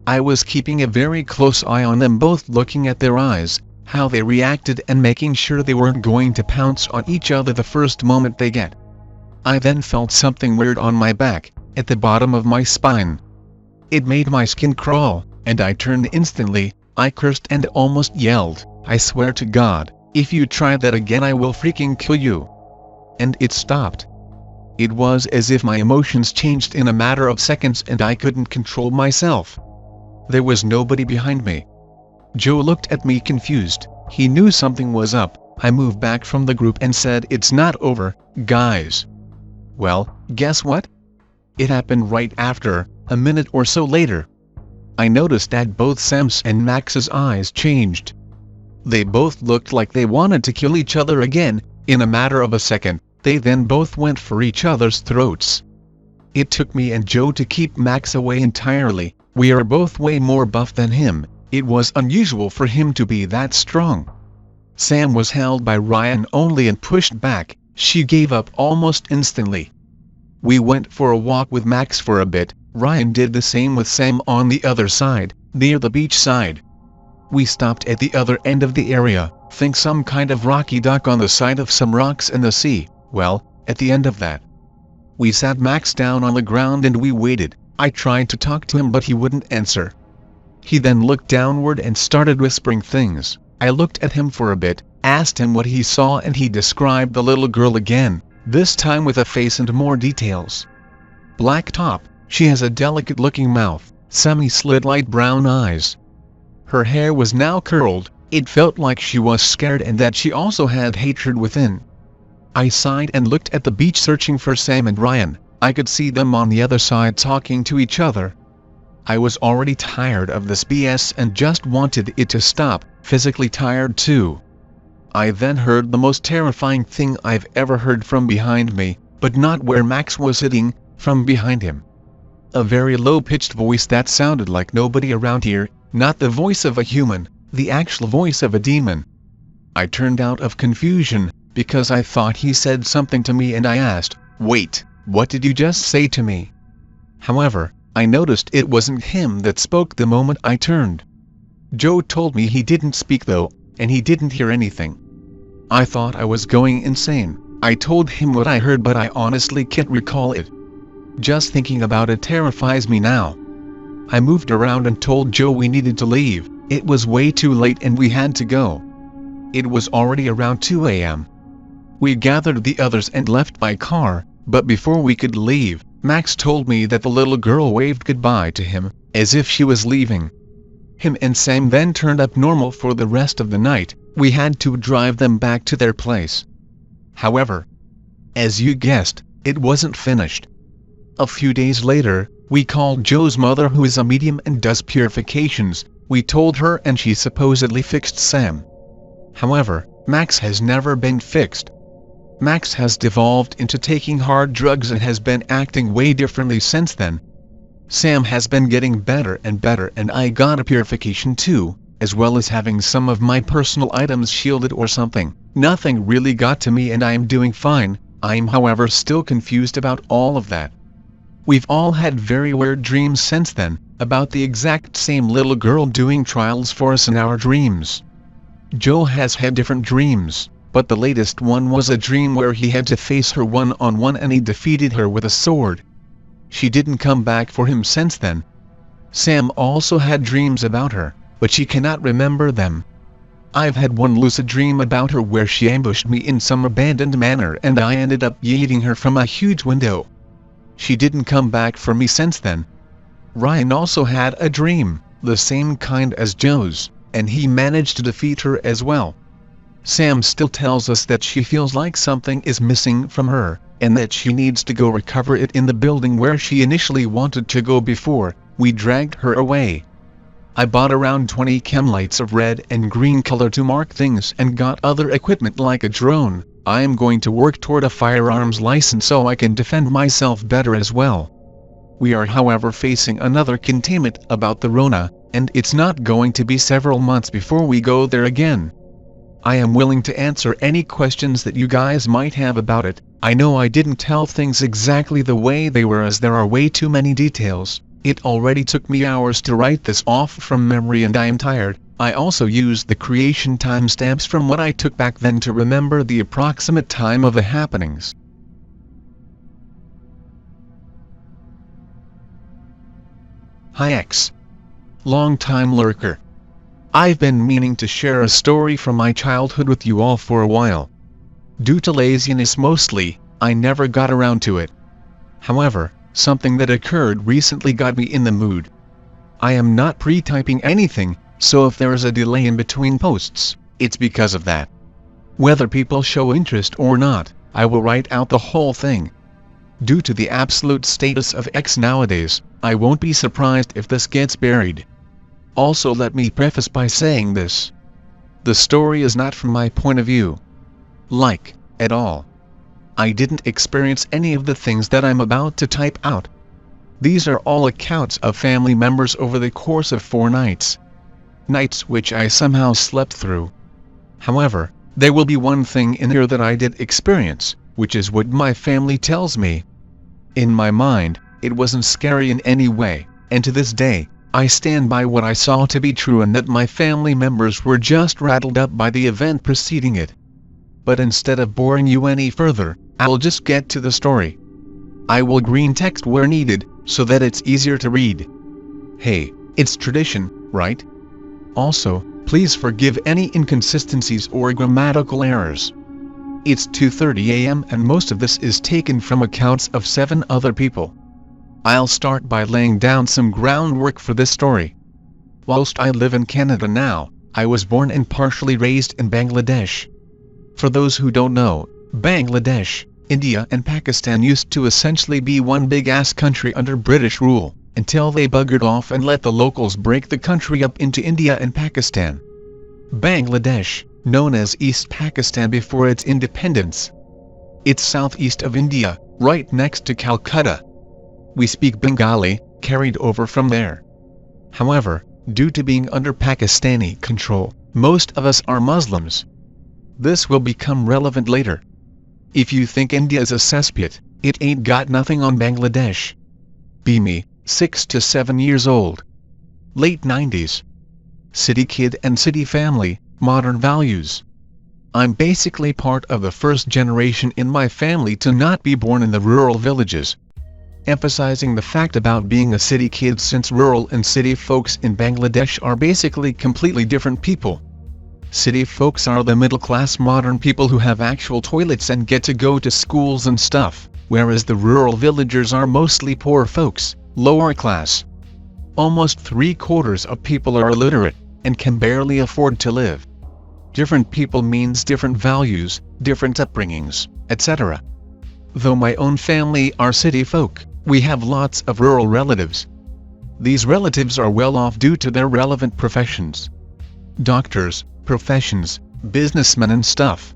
S1: I was keeping a very close eye on them both, looking at their eyes, how they reacted, and making sure they weren't going to pounce on each other the first moment they get. I then felt something weird on my back, at the bottom of my spine. It made my skin crawl, and I turned instantly. I cursed and almost yelled, "I swear to God, if you try that again I will freaking kill you." And it stopped. It was as if my emotions changed in a matter of seconds and I couldn't control myself. There was nobody behind me. Joe looked at me confused. He knew something was up. I moved back from the group and said, "It's not over, guys." Well, guess what? It happened right after, a minute or so later. I noticed that both Sam's and Max's eyes changed. They both looked like they wanted to kill each other again. In a matter of a second, they then both went for each other's throats. It took me and Joe to keep Max away entirely. We are both way more buff than him. It was unusual for him to be that strong. Sam was held by Ryan only and pushed back. She gave up almost instantly. We went for a walk with Max for a bit. Ryan did the same with Sam on the other side, near the beach side. We stopped at the other end of the area, think some kind of rocky dock on the side of some rocks in the sea. Well, at the end of that, we sat Max down on the ground and we waited. I tried to talk to him but he wouldn't answer. He then looked downward and started whispering things. I looked at him for a bit, asked him what he saw, and he described the little girl again, this time with a face and more details. Black top, she has a delicate-looking mouth, semi-slit light brown eyes. Her hair was now curled. It felt like she was scared and that she also had hatred within. I sighed and looked at the beach searching for Sam and Ryan. I could see them on the other side talking to each other. I was already tired of this BS and just wanted it to stop, physically tired too. I then heard the most terrifying thing I've ever heard from behind me, but not where Max was sitting, from behind him. A very low-pitched voice that sounded like nobody around here, not the voice of a human, the actual voice of a demon. I turned out of confusion, because I thought he said something to me and I asked, "Wait, what did you just say to me?" However, I noticed it wasn't him that spoke the moment I turned. Joe told me he didn't speak though, and he didn't hear anything. I thought I was going insane. I told him what I heard but I honestly can't recall it. Just thinking about it terrifies me now. I moved around and told Joe we needed to leave. It was way too late and we had to go. It was already around 2 a.m. We gathered the others and left by car, but before we could leave, Max told me that the little girl waved goodbye to him, as if she was leaving. Him and Sam then turned up normal for the rest of the night. We had to drive them back to their place. However, as you guessed, it wasn't finished. A few days later, we called Joe's mother, who is a medium and does purifications. We told her and she supposedly fixed Sam. However, Max has never been fixed. Max has devolved into taking hard drugs and has been acting way differently since then. Sam has been getting better and better and I got a purification too, as well as having some of my personal items shielded or something. Nothing really got to me and I am doing fine. I'm however still confused about all of that. We've all had very weird dreams since then, about the exact same little girl doing trials for us in our dreams. Joe has had different dreams, but the latest one was a dream where he had to face her one-on-one and he defeated her with a sword. She didn't come back for him since then. Sam also had dreams about her, but she cannot remember them. I've had one lucid dream about her where she ambushed me in some abandoned manor and I ended up yeeting her from a huge window. She didn't come back for me since then. Ryan also had a dream, the same kind as Joe's, and he managed to defeat her as well. Sam still tells us that she feels like something is missing from her, and that she needs to go recover it in the building where she initially wanted to go before we dragged her away. I bought around 20 chem lights of red and green color to mark things and got other equipment like a drone. I am going to work toward a firearms license so I can defend myself better as well. We are however facing another containment about the Rona, and it's not going to be several months before we go there again. I am willing to answer any questions that you guys might have about it. I know I didn't tell things exactly the way they were as there are way too many details. It already took me hours to write this off from memory and I am tired. I also used the creation timestamps from what I took back then to remember the approximate time of the happenings. Hi X. Long-time lurker. I've been meaning to share a story from my childhood with you all for a while. Due to laziness mostly, I never got around to it. However, something that occurred recently got me in the mood. I am not pre-typing anything, so if there is a delay in between posts, it's because of that. Whether people show interest or not, I will write out the whole thing. Due to the absolute status of X nowadays, I won't be surprised if this gets buried. Also, let me preface by saying this. The story is not from my point of view. At all. I didn't experience any of the things that I'm about to type out. These are all accounts of family members over the course of 4 nights. Nights which I somehow slept through. However, there will be one thing in here that I did experience, which is what my family tells me. In my mind, it wasn't scary in any way, and to this day, I stand by what I saw to be true and that my family members were just rattled up by the event preceding it. But instead of boring you any further, I'll just get to the story. I will green text where needed, so that it's easier to read. Hey, it's tradition, right? Also, please forgive any inconsistencies or grammatical errors. It's 2:30 a.m. and most of this is taken from accounts of 7 other people. I'll start by laying down some groundwork for this story. Whilst I live in Canada now, I was born and partially raised in Bangladesh. For those who don't know, Bangladesh, India and Pakistan used to essentially be one big-ass country under British rule, until they buggered off and let the locals break the country up into India and Pakistan. Bangladesh, known as East Pakistan before its independence. It's southeast of India, right next to Calcutta. We speak Bengali, carried over from there. However, due to being under Pakistani control, most of us are Muslims. This will become relevant later. If you think India is a cesspit, it ain't got nothing on Bangladesh. Be me, 6 to 7 years old. Late 90s. City kid and city family, modern values. I'm basically part of the first generation in my family to not be born in the rural villages. Emphasizing the fact about being a city kid since rural and city folks in Bangladesh are basically completely different people. City folks are the middle-class modern people who have actual toilets and get to go to schools and stuff, whereas the rural villagers are mostly poor folks, lower class. Almost 3/4 of people are illiterate, and can barely afford to live. Different people means different values, different upbringings, etc. Though my own family are city folk, we have lots of rural relatives. These relatives are well off due to their relevant professions. Doctors, professions, businessmen and stuff.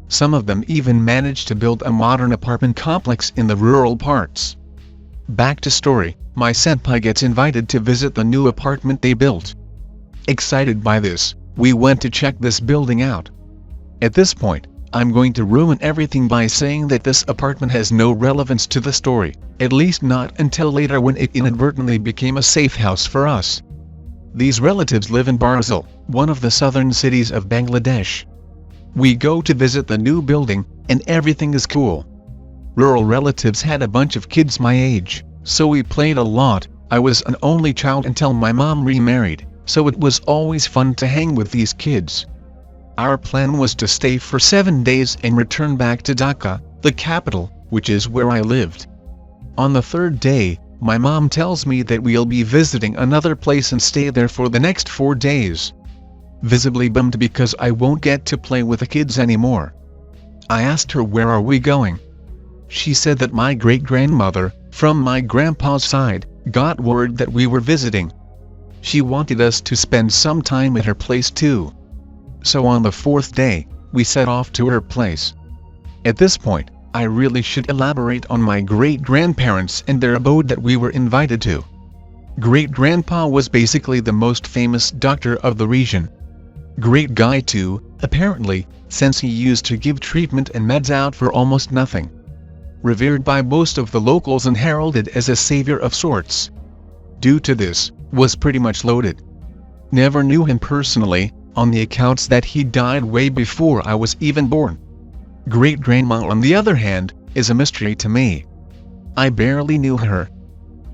S1: Some of them even managed to build a modern apartment complex in the rural parts. Back to story, my senpai gets invited to visit the new apartment they built. Excited by this, we went to check this building out. At this point, I'm going to ruin everything by saying that this apartment has no relevance to the story, at least not until later when it inadvertently became a safe house for us. These relatives live in Barzil, one of the southern cities of Bangladesh. We go to visit the new building, and everything is cool. Rural relatives had a bunch of kids my age, so we played a lot. I was an only child until my mom remarried, so it was always fun to hang with these kids. Our plan was to stay for 7 days and return back to Dhaka, the capital, which is where I lived. On the 3rd day, my mom tells me that we'll be visiting another place and stay there for the next 4 days. Visibly bummed because I won't get to play with the kids anymore. I asked her where are we going. She said that my great-grandmother, from my grandpa's side, got word that we were visiting. She wanted us to spend some time at her place too. So on the 4th day, we set off to her place. At this point, I really should elaborate on my great-grandparents and their abode that we were invited to. Great-grandpa was basically the most famous doctor of the region. Great guy too, apparently, since he used to give treatment and meds out for almost nothing. Revered by most of the locals and heralded as a savior of sorts. Due to this, was pretty much loaded. Never knew him personally, on the accounts that he died way before I was even born. Great-grandma on the other hand, is a mystery to me. I barely knew her.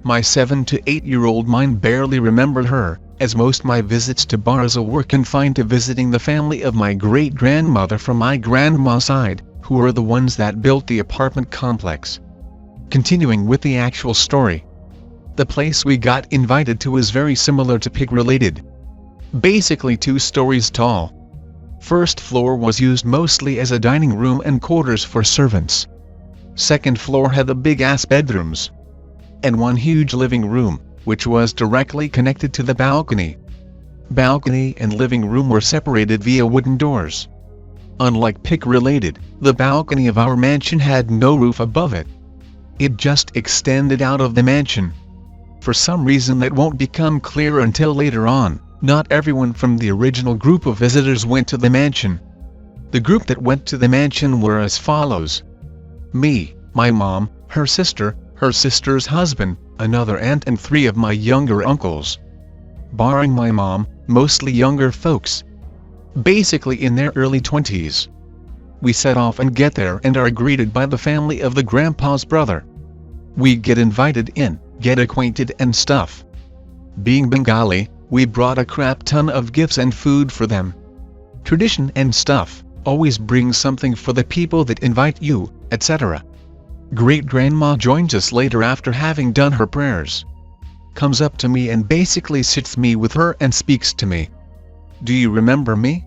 S1: My 7 to 8-year-old mind barely remembered her, as most my visits to Barzil were confined to visiting the family of my great-grandmother from my grandma's side, who were the ones that built the apartment complex. Continuing with the actual story. The place we got invited to is very similar to Pig related. Basically 2 stories tall. First floor was used mostly as a dining room and quarters for servants. Second floor had the big-ass bedrooms. And one huge living room, which was directly connected to the balcony. Balcony and living room were separated via wooden doors. Unlike Pig related, the balcony of our mansion had no roof above it. It just extended out of the mansion. For some reason that won't become clear until later on, not everyone from the original group of visitors went to the mansion. The group that went to the mansion were as follows. Me, my mom, her sister's husband, another aunt and 3 of my younger uncles. Barring my mom, mostly younger folks. Basically in their early 20s. We set off and get there and are greeted by the family of the grandpa's brother. We get invited in, get acquainted and stuff. Being Bengali, we brought a crap ton of gifts and food for them. Tradition and stuff, always bring something for the people that invite you, etc. Great-grandma joins us later after having done her prayers. Comes up to me and basically sits me with her and speaks to me. Do you remember me?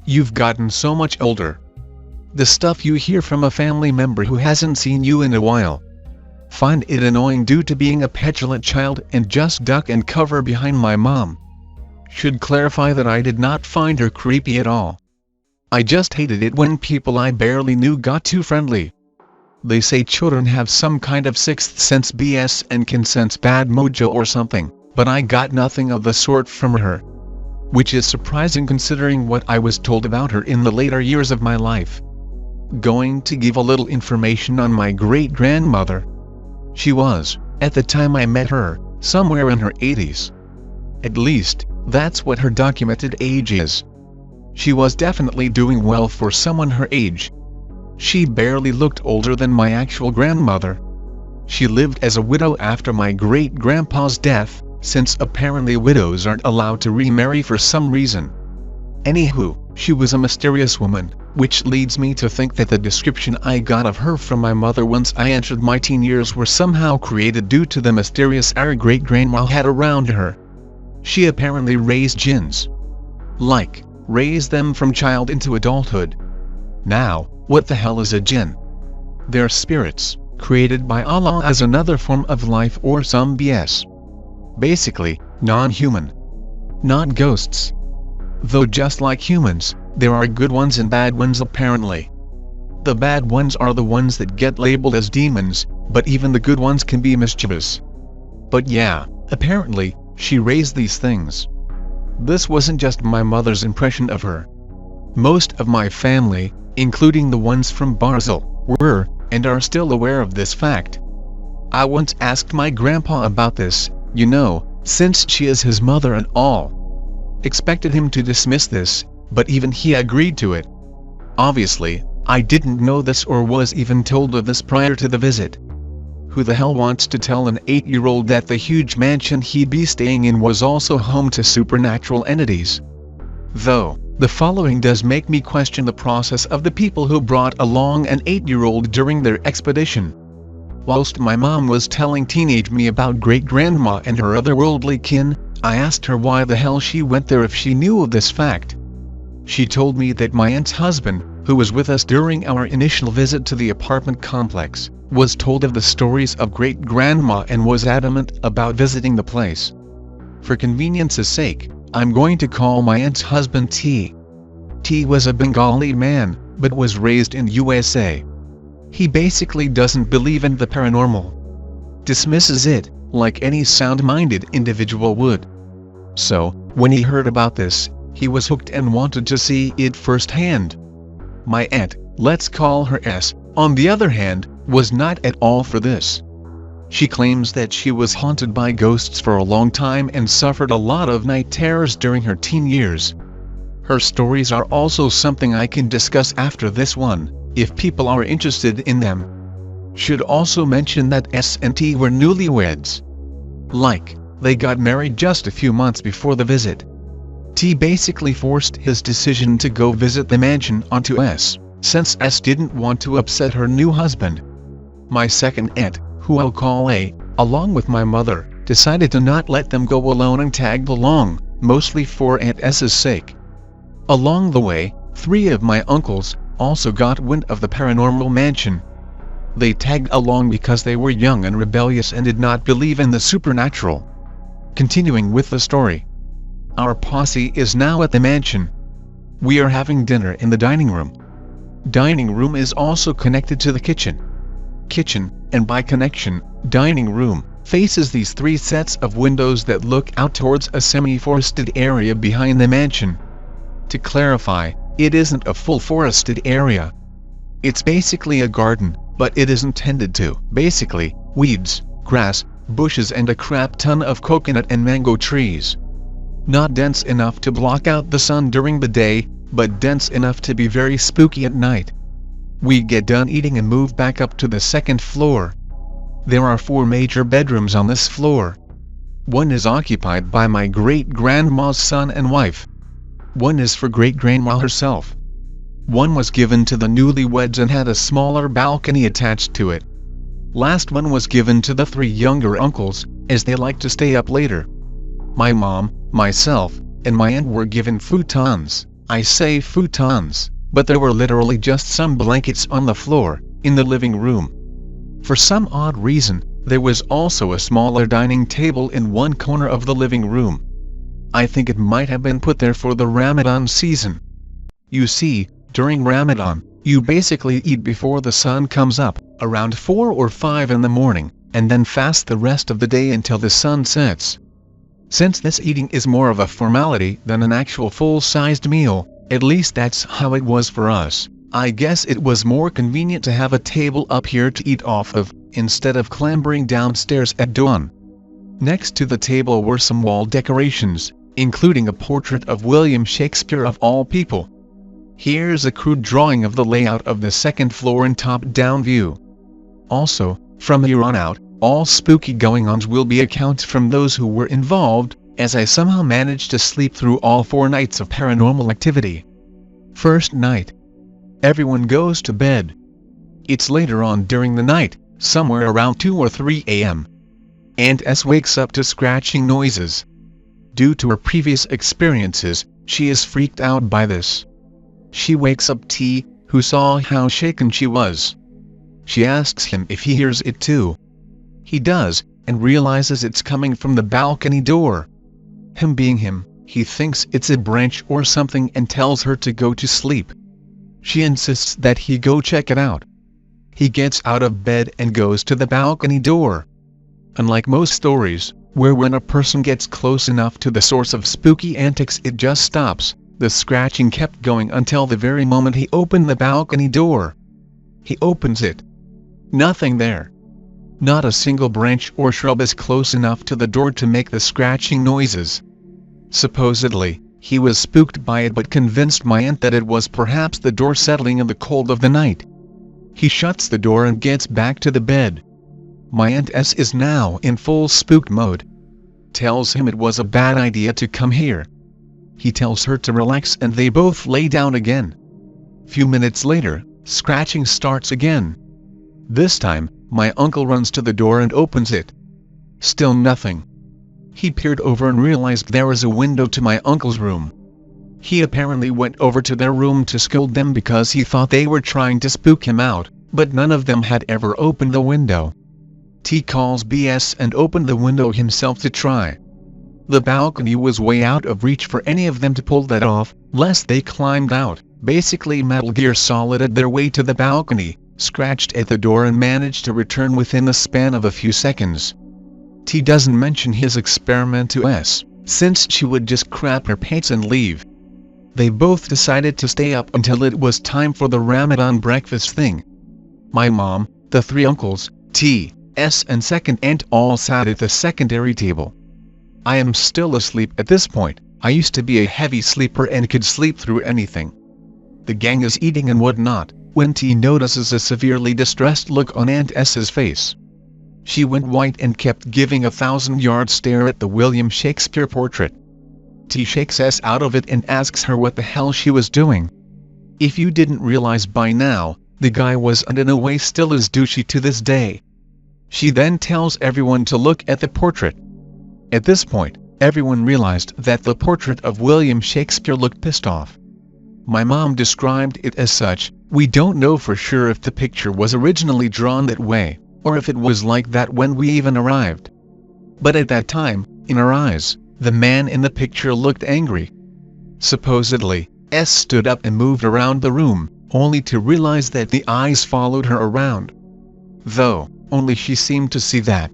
S1: You've gotten so much older. The stuff you hear from a family member who hasn't seen you in a while. Find it annoying due to being a petulant child and just duck and cover behind my mom. Should clarify that I did not find her creepy at all. I just hated it when people I barely knew got too friendly. They say children have some kind of 6th sense BS and can sense bad mojo or something, but I got nothing of the sort from her. Which is surprising considering what I was told about her in the later years of my life. Going to give a little information on my great-grandmother. She was, at the time I met her, somewhere in her 80s. At least, that's what her documented age is. She was definitely doing well for someone her age. She barely looked older than my actual grandmother. She lived as a widow after my great-grandpa's death, since apparently widows aren't allowed to remarry for some reason. Anywho, she was a mysterious woman, which leads me to think that the description I got of her from my mother once I entered my teen years were somehow created due to the mysterious our great-grandma had around her. She apparently raised jinns. Like, raised them from child into adulthood. Now, what the hell is a jinn? They're spirits, created by Allah as another form of life or some BS. Basically, non-human. Not ghosts. Though just like humans, there are good ones and bad ones apparently. The bad ones are the ones that get labeled as demons, but even the good ones can be mischievous. But yeah, apparently, she raised these things. This wasn't just my mother's impression of her. Most of my family, including the ones from Barzil, were, and are still aware of this fact. I once asked my grandpa about this, you know, since she is his mother and all. Expected him to dismiss this, but even he agreed to it. Obviously, I didn't know this or was even told of this prior to the visit. Who the hell wants to tell an 8-year-old that the huge mansion he'd be staying in was also home to supernatural entities? Though, the following does make me question the process of the people who brought along an 8-year-old during their expedition. Whilst my mom was telling teenage me about great-grandma and her otherworldly kin, I asked her why the hell she went there if she knew of this fact. She told me that my aunt's husband, who was with us during our initial visit to the apartment complex, was told of the stories of great-grandma and was adamant about visiting the place. For convenience's sake, I'm going to call my aunt's husband T. T was a Bengali man, but was raised in USA. He basically doesn't believe in the paranormal. Dismisses it, like any sound-minded individual would. So, when he heard about this, he was hooked and wanted to see it firsthand. My aunt, let's call her S, on the other hand, was not at all for this. She claims that she was haunted by ghosts for a long time and suffered a lot of night terrors during her teen years. Her stories are also something I can discuss after this one, if people are interested in them. Should also mention that S and T were newlyweds. Like, they got married just a few months before the visit. T basically forced his decision to go visit the mansion onto S, since S didn't want to upset her new husband. My second aunt, who I'll call A, along with my mother, decided to not let them go alone and tagged along, mostly for Aunt S's sake. Along the way, 3 of my uncles also got wind of the paranormal mansion. They tagged along because they were young and rebellious and did not believe in the supernatural. Continuing with the story. Our posse is now at the mansion. We are having dinner in the dining room. Dining room is also connected to the kitchen. Kitchen, and by connection, dining room, faces these 3 sets of windows that look out towards a semi-forested area behind the mansion. To clarify, it isn't a full forested area. It's basically a garden, but it is intended to, basically, weeds, grass, bushes and a crap ton of coconut and mango trees. Not dense enough to block out the sun during the day, but dense enough to be very spooky at night. We get done eating and move back up to the 2nd floor. There are 4 major bedrooms on this floor. One is occupied by my great-grandma's son and wife. One is for great-grandma herself. One was given to the newlyweds and had a smaller balcony attached to it. Last one was given to the 3 younger uncles, as they like to stay up later. My mom, myself, and my aunt were given futons. I say futons, but there were literally just some blankets on the floor, in the living room. For some odd reason, there was also a smaller dining table in one corner of the living room. I think it might have been put there for the Ramadan season. You see, during Ramadan, you basically eat before the sun comes up, around 4 or 5 in the morning, and then fast the rest of the day until the sun sets. Since this eating is more of a formality than an actual full-sized meal, at least that's how it was for us, I guess it was more convenient to have a table up here to eat off of, instead of clambering downstairs at dawn. Next to the table were some wall decorations, including a portrait of William Shakespeare of all people. Here's a crude drawing of the layout of the 2nd floor in top-down view. Also, from here on out, all spooky going-ons will be accounts from those who were involved, as I somehow managed to sleep through all 4 nights of paranormal activity. First night. Everyone goes to bed. It's later on during the night, somewhere around 2 or 3 a.m. Aunt S wakes up to scratching noises. Due to her previous experiences, she is freaked out by this. She wakes up T, who saw how shaken she was. She asks him if he hears it too. He does, and realizes it's coming from the balcony door. Him being him, he thinks it's a branch or something and tells her to go to sleep. She insists that he go check it out. He gets out of bed and goes to the balcony door. Unlike most stories, where when a person gets close enough to the source of spooky antics it just stops, the scratching kept going until the very moment he opened the balcony door. He opens it. Nothing there. Not a single branch or shrub is close enough to the door to make the scratching noises. Supposedly, he was spooked by it but convinced my aunt that it was perhaps the door settling in the cold of the night. He shuts the door and gets back to the bed. My Aunt S is now in full spooked mode. Tells him it was a bad idea to come here. He tells her to relax and they both lay down again. Few minutes later, scratching starts again. This time, my uncle runs to the door and opens it. Still nothing. He peered over and realized there was a window to my uncle's room. He apparently went over to their room to scold them because he thought they were trying to spook him out, but none of them had ever opened the window. T calls BS and opened the window himself to try. The balcony was way out of reach for any of them to pull that off, lest they climbed out, basically Metal Gear Solided their way to the balcony, scratched at the door and managed to return within the span of a few seconds. T doesn't mention his experiment to S, since she would just crap her pants and leave. They both decided to stay up until it was time for the Ramadan breakfast thing. My mom, the 3 uncles, T, S and second aunt all sat at the secondary table. I am still asleep at this point. I used to be a heavy sleeper and could sleep through anything. The gang is eating and whatnot, when T notices a severely distressed look on Aunt S's face. She went white and kept giving a 1,000-yard stare at the William Shakespeare portrait. T shakes S out of it and asks her what the hell she was doing. If you didn't realize by now, the guy was and in a way still is douchey to this day. She then tells everyone to look at the portrait. At this point, everyone realized that the portrait of William Shakespeare looked pissed off. My mom described it as such. We don't know for sure if the picture was originally drawn that way, or if it was like that when we even arrived. But at that time, in her eyes, the man in the picture looked angry. Supposedly, S stood up and moved around the room, only to realize that the eyes followed her around. Though, only she seemed to see that.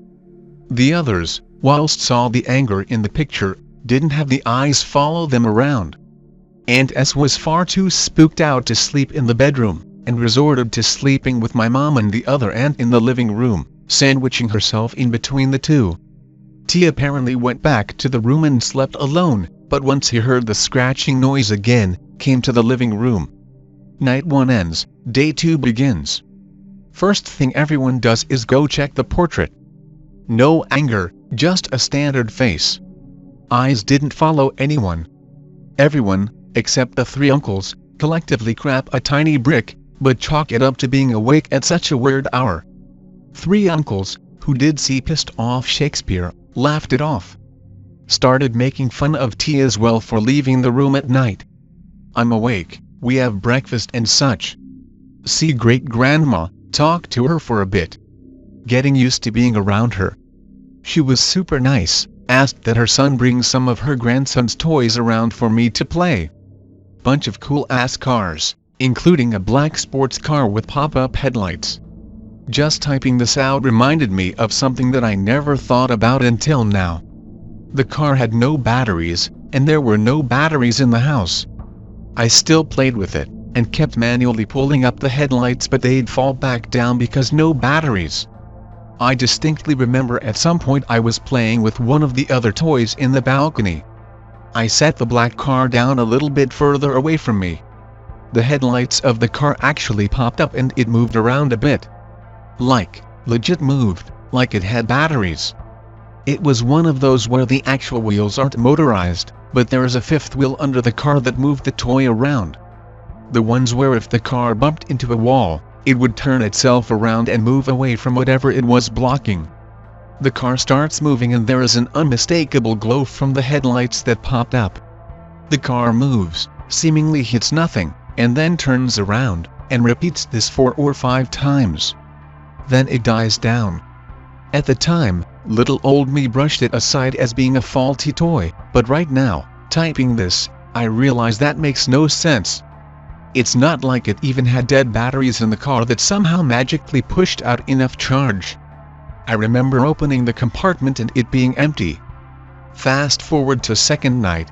S1: The others, whilst saw the anger in the picture, didn't have the eyes follow them around. Aunt S was far too spooked out to sleep in the bedroom, and resorted to sleeping with my mom and the other aunt in the living room, sandwiching herself in between the two. T apparently went back to the room and slept alone, but once he heard the scratching noise again, came to the living room. Night 1 ends, day 2 begins. First thing everyone does is go check the portrait. No anger, just a standard face. Eyes didn't follow anyone. Everyone, except the 3 uncles, collectively crap a tiny brick, but chalk it up to being awake at such a weird hour. 3 uncles, who did see pissed off Shakespeare, laughed it off. Started making fun of T as well for leaving the room at night. I'm awake, we have breakfast and such. See great-grandma, talk to her for a bit. Getting used to being around her. She was super nice, asked that her son bring some of her grandson's toys around for me to play. Bunch of cool-ass cars, including a black sports car with pop-up headlights. Just typing this out reminded me of something that I never thought about until now. The car had no batteries, and there were no batteries in the house. I still played with it, and kept manually pulling up the headlights, but they'd fall back down because no batteries. I distinctly remember at some point I was playing with one of the other toys in the balcony. I set the black car down a little bit further away from me. The headlights of the car actually popped up and it moved around a bit. Like, legit moved, like it had batteries. It was one of those where the actual wheels aren't motorized, but there is a 5th wheel under the car that moved the toy around. The ones where if the car bumped into a wall, it would turn itself around and move away from whatever it was blocking. The car starts moving and there is an unmistakable glow from the headlights that popped up. The car moves, seemingly hits nothing, and then turns around, and repeats this 4 or 5 times. Then it dies down. At the time, little old me brushed it aside as being a faulty toy, but right now, typing this, I realize that makes no sense. It's not like it even had dead batteries in the car that somehow magically pushed out enough charge. I remember opening the compartment and it being empty. Fast forward to second night.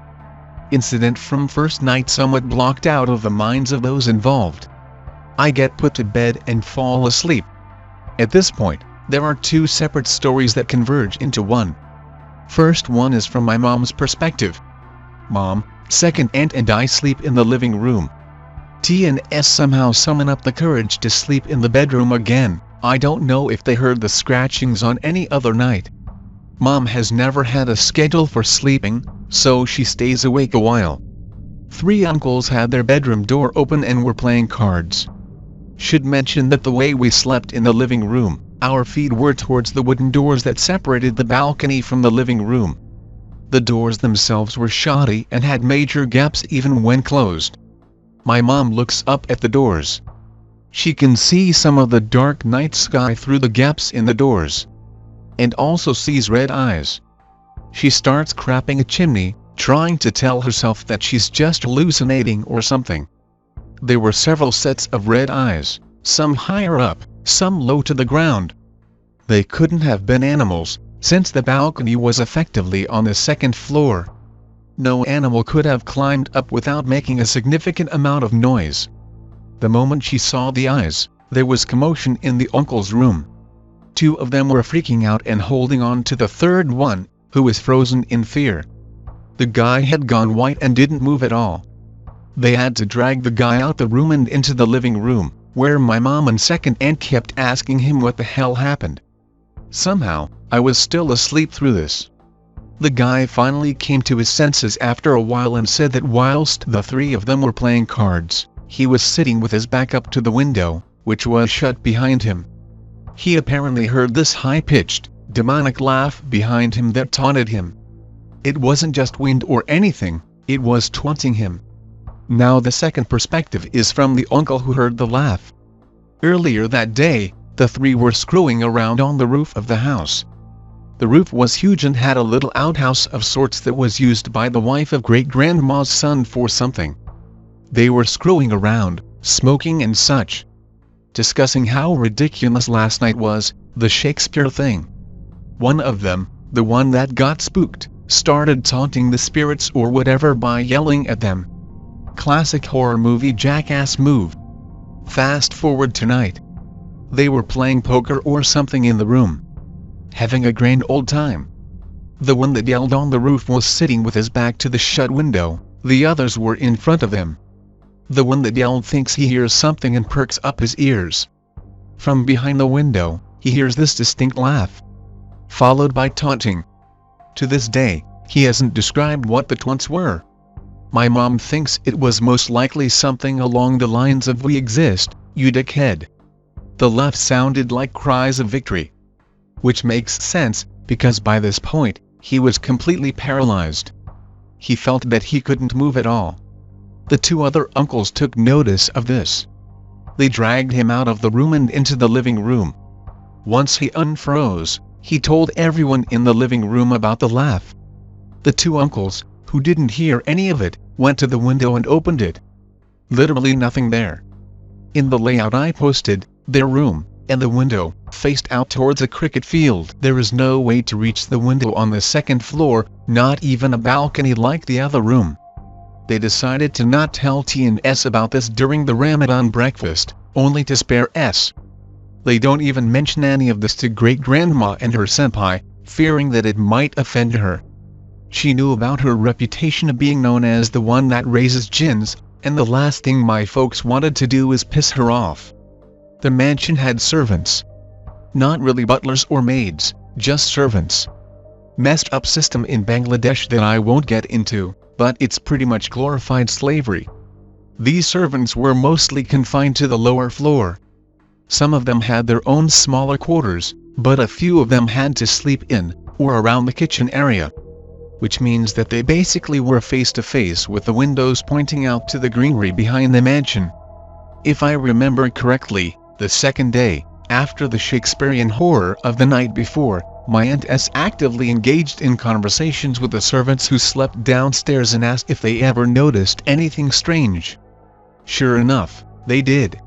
S1: Incident from first night somewhat blocked out of the minds of those involved. I get put to bed and fall asleep. At this point, there are 2 separate stories that converge into one. First one is from my mom's perspective. Mom, second aunt and I sleep in the living room. T and S somehow summon up the courage to sleep in the bedroom again. I don't know if they heard the scratchings on any other night. Mom has never had a schedule for sleeping, so she stays awake a while. 3 uncles had their bedroom door open and were playing cards. Should mention that the way we slept in the living room, our feet were towards the wooden doors that separated the balcony from the living room. The doors themselves were shoddy and had major gaps even when closed. My mom looks up at the doors. She can see some of the dark night sky through the gaps in the doors. And also sees red eyes. She starts crapping a chimney, trying to tell herself that she's just hallucinating or something. There were several sets of red eyes, some higher up, some low to the ground. They couldn't have been animals, since the balcony was effectively on the 2nd floor. No animal could have climbed up without making a significant amount of noise. The moment she saw the eyes, there was commotion in the uncle's room. 2 of them were freaking out and holding on to the 3rd one, who was frozen in fear. The guy had gone white and didn't move at all. They had to drag the guy out the room and into the living room, where my mom and second aunt kept asking him what the hell happened. Somehow, I was still asleep through this. The guy finally came to his senses after a while and said that whilst the 3 of them were playing cards, he was sitting with his back up to the window, which was shut behind him. He apparently heard this high-pitched, demonic laugh behind him that taunted him. It wasn't just wind or anything, it was taunting him. Now the second perspective is from the uncle who heard the laugh. Earlier that day, the three were screwing around on the roof of the house. The roof was huge and had a little outhouse of sorts that was used by the wife of great-grandma's son for something. They were screwing around, smoking and such. Discussing how ridiculous last night was, the Shakespeare thing. One of them, the one that got spooked, started taunting the spirits or whatever by yelling at them. Classic horror movie jackass move. Fast forward tonight. They were playing poker or something in the room. Having a grand old time. The one that yelled on the roof was sitting with his back to the shut window, the others were in front of him. The one that yelled thinks he hears something and perks up his ears. From behind the window, he hears this distinct laugh, followed by taunting. To this day, he hasn't described what the taunts were. My mom thinks it was most likely something along the lines of "We exist, you dickhead." The laugh sounded like cries of victory. Which makes sense, because by this point, he was completely paralyzed. He felt that he couldn't move at all. The two other uncles took notice of this. They dragged him out of the room and into the living room. Once he unfroze, he told everyone in the living room about the laugh. The two uncles, who didn't hear any of it, went to the window and opened it. Literally nothing there. In the layout I posted, their room, and the window, faced out towards a cricket field. There is no way to reach the window on the second floor, not even a balcony like the other room. They decided to not tell T&S about this during the Ramadan breakfast, only to spare S. They don't even mention any of this to great-grandma and her senpai, fearing that it might offend her. She knew about her reputation of being known as the one that raises jinns, and the last thing my folks wanted to do is piss her off. The mansion had servants. Not really butlers or maids, just servants. Messed up system in Bangladesh that I won't get into, but it's pretty much glorified slavery. These servants were mostly confined to the lower floor. Some of them had their own smaller quarters, but a few of them had to sleep in, or around the kitchen area. Which means that they basically were face to face with the windows pointing out to the greenery behind the mansion. If I remember correctly, the second day, after the Shakespearean horror of the night before, my Aunt S actively engaged in conversations with the servants who slept downstairs and asked if they ever noticed anything strange. Sure enough, they did.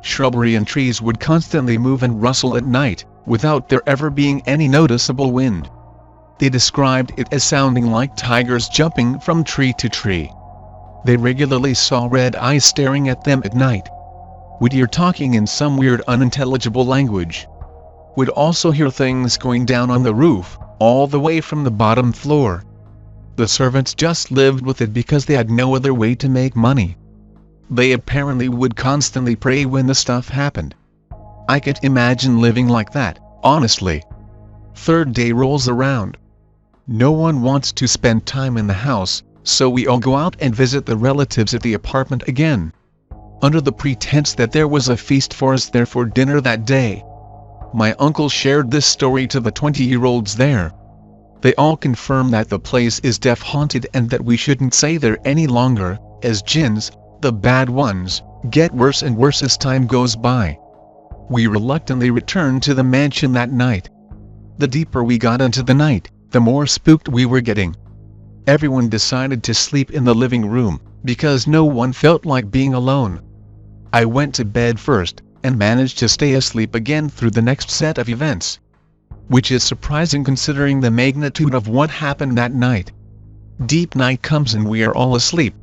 S1: Shrubbery and trees would constantly move and rustle at night, without there ever being any noticeable wind. They described it as sounding like tigers jumping from tree to tree. They regularly saw red eyes staring at them at night. Would hear talking in some weird unintelligible language. Would also hear things going down on the roof, all the way from the bottom floor. The servants just lived with it because they had no other way to make money. They apparently would constantly pray when the stuff happened. I could imagine living like that, honestly. Third day rolls around. No one wants to spend time in the house, so we all go out and visit the relatives at the apartment again. Under the pretense that there was a feast for us there for dinner that day. My uncle shared this story to the 20-year-olds there. They all confirm that the place is death-haunted and that we shouldn't stay there any longer, as jinns, the bad ones, get worse and worse as time goes by. We reluctantly returned to the mansion that night. The deeper we got into the night, the more spooked we were getting. Everyone decided to sleep in the living room, because no one felt like being alone. I went to bed first, and managed to stay asleep again through the next set of events. Which is surprising considering the magnitude of what happened that night. Deep night comes and we are all asleep.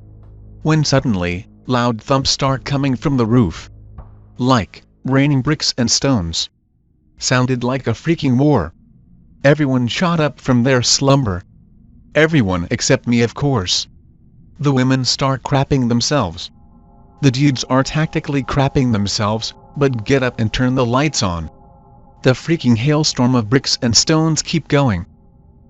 S1: When suddenly, loud thumps start coming from the roof. Like, raining bricks and stones. Sounded like a freaking war. Everyone shot up from their slumber. Everyone except me, of course. The women start crapping themselves. The dudes are tactically crapping themselves, but get up and turn the lights on. The freaking hailstorm of bricks and stones keep going.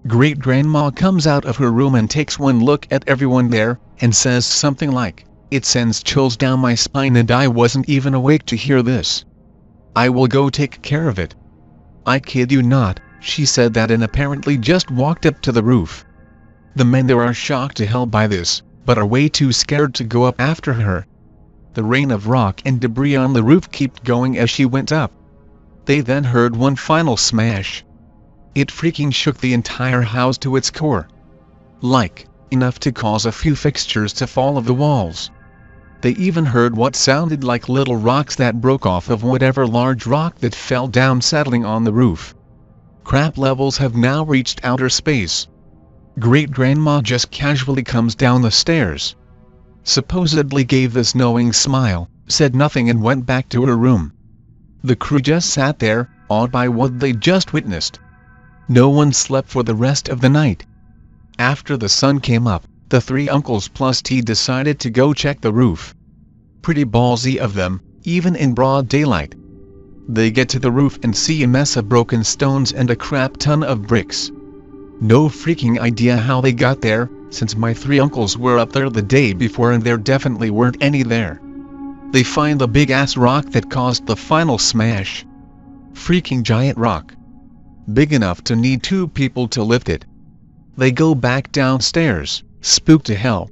S1: Great-grandma comes out of her room and takes one look at everyone there, and says something like, "It sends chills down my spine and I wasn't even awake to hear this. I will go take care of it." I kid you not, She said that and apparently just walked up to the roof. The men there are shocked to hell by this, but are way too scared to go up after her. The rain of rock and debris on the roof kept going as she went up. They then heard one final smash. It freaking shook the entire house to its core. Like, enough to cause a few fixtures to fall off the walls. They even heard what sounded like little rocks that broke off of whatever large rock that fell down, settling on the roof. Crap levels have now reached outer space. Great-grandma just casually comes down the stairs. Supposedly gave this knowing smile, said nothing and went back to her room. The crew just sat there, awed by what they just witnessed. No one slept for the rest of the night. After the sun came up, the three uncles plus T decided to go check the roof. Pretty ballsy of them, even in broad daylight. They get to the roof and see a mess of broken stones and a crap ton of bricks. No freaking idea how they got there, since my three uncles were up there the day before and there definitely weren't any there. They find the big ass rock that caused the final smash. Freaking giant rock. Big enough to need 2 people to lift it. They go back downstairs, spooked to hell.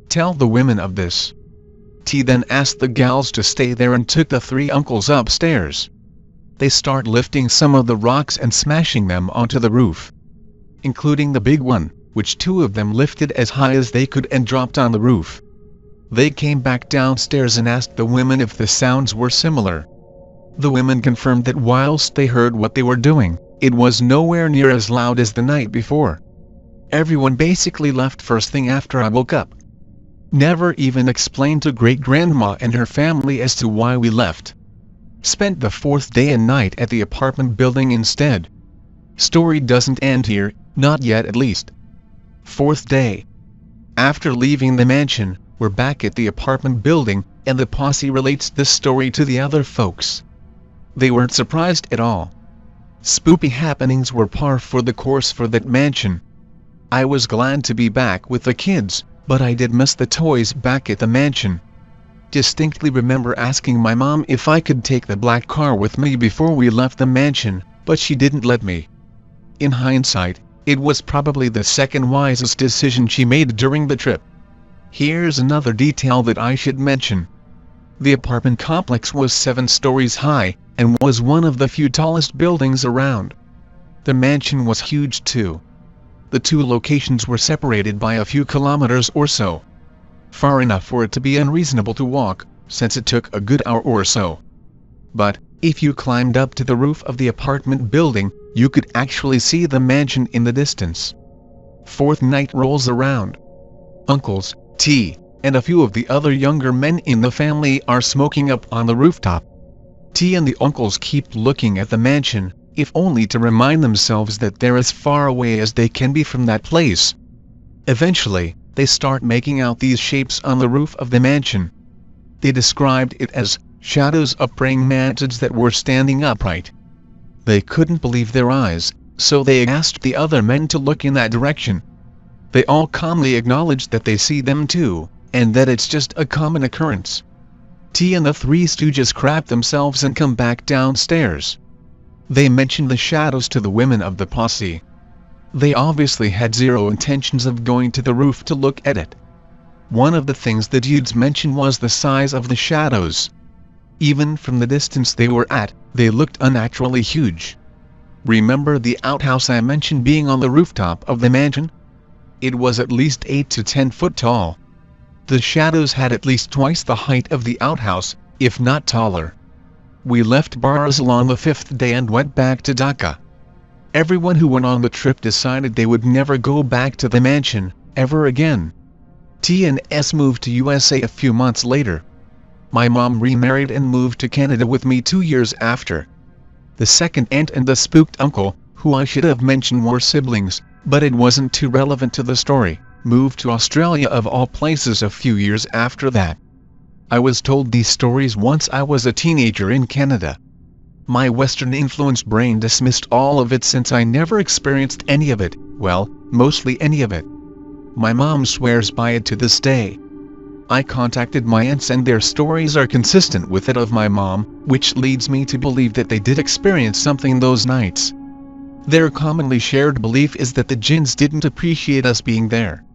S1: Tell the women of this. T then asked the gals to stay there and took the 3 uncles upstairs. They start lifting some of the rocks and smashing them onto the roof. Including the big one, which 2 of them lifted as high as they could and dropped on the roof. They came back downstairs and asked the women if the sounds were similar. The women confirmed that whilst they heard what they were doing, it was nowhere near as loud as the night before. Everyone basically left first thing after I woke up. Never even explained to great-grandma and her family as to why we left. Spent the 4th day and night at the apartment building instead. Story doesn't end here, not yet at least. 4th day. After leaving the mansion, we're back at the apartment building, and the posse relates this story to the other folks. They weren't surprised at all. Spoopy happenings were par for the course for that mansion. I was glad to be back with the kids, but I did miss the toys back at the mansion. Distinctly remember asking my mom if I could take the black car with me before we left the mansion, but she didn't let me. In hindsight, it was probably the second wisest decision she made during the trip. Here's another detail that I should mention. The apartment complex was 7 stories high, and was one of the few tallest buildings around. The mansion was huge too. The 2 locations were separated by a few kilometers or so. Far enough for it to be unreasonable to walk, since it took a good hour or so. But, if you climbed up to the roof of the apartment building, you could actually see the mansion in the distance. 4th night rolls around. Uncles, T, and a few of the other younger men in the family are smoking up on the rooftop. T and the uncles keep looking at the mansion, if only to remind themselves that they're as far away as they can be from that place. Eventually, they start making out these shapes on the roof of the mansion. They described it as shadows of praying mantids that were standing upright. They couldn't believe their eyes, so they asked the other men to look in that direction. They all calmly acknowledged that they see them too, and that it's just a common occurrence. T and the 3 stooges crap themselves and come back downstairs. They mentioned the shadows to the women of the posse. They obviously had zero intentions of going to the roof to look at it. One of the things the dudes mentioned was the size of the shadows. Even from the distance they were at, they looked unnaturally huge. Remember the outhouse I mentioned being on the rooftop of the mansion? It was at least 8 to 10 foot tall. The shadows had at least twice the height of the outhouse, if not taller. We left Barzil on the 5th day and went back to Dhaka. Everyone who went on the trip decided they would never go back to the mansion, ever again. T and S moved to USA a few months later. My mom remarried and moved to Canada with me 2 years after. The second aunt and the spooked uncle, who I should have mentioned were siblings, but it wasn't too relevant to the story, moved to Australia of all places a few years after that. I was told these stories once I was a teenager in Canada. My Western-influenced brain dismissed all of it since I never experienced any of it, well, mostly any of it. My mom swears by it to this day. I contacted my aunts and their stories are consistent with it of my mom, which leads me to believe that they did experience something those nights. Their commonly shared belief is that the jinns didn't appreciate us being there.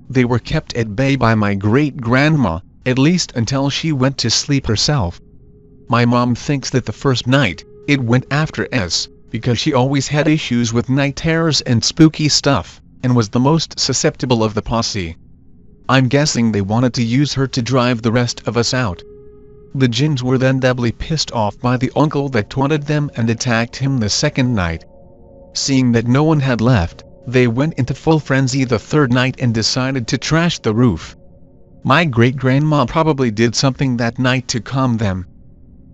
S1: They were kept at bay by my great-grandma, at least until she went to sleep herself. My mom thinks that the first night, it went after us, because she always had issues with night terrors and spooky stuff, and was the most susceptible of the posse. I'm guessing they wanted to use her to drive the rest of us out. The jinns were then doubly pissed off by the uncle that taunted them and attacked him the second night. Seeing that no one had left, they went into full frenzy the third night and decided to trash the roof. My great-grandma probably did something that night to calm them.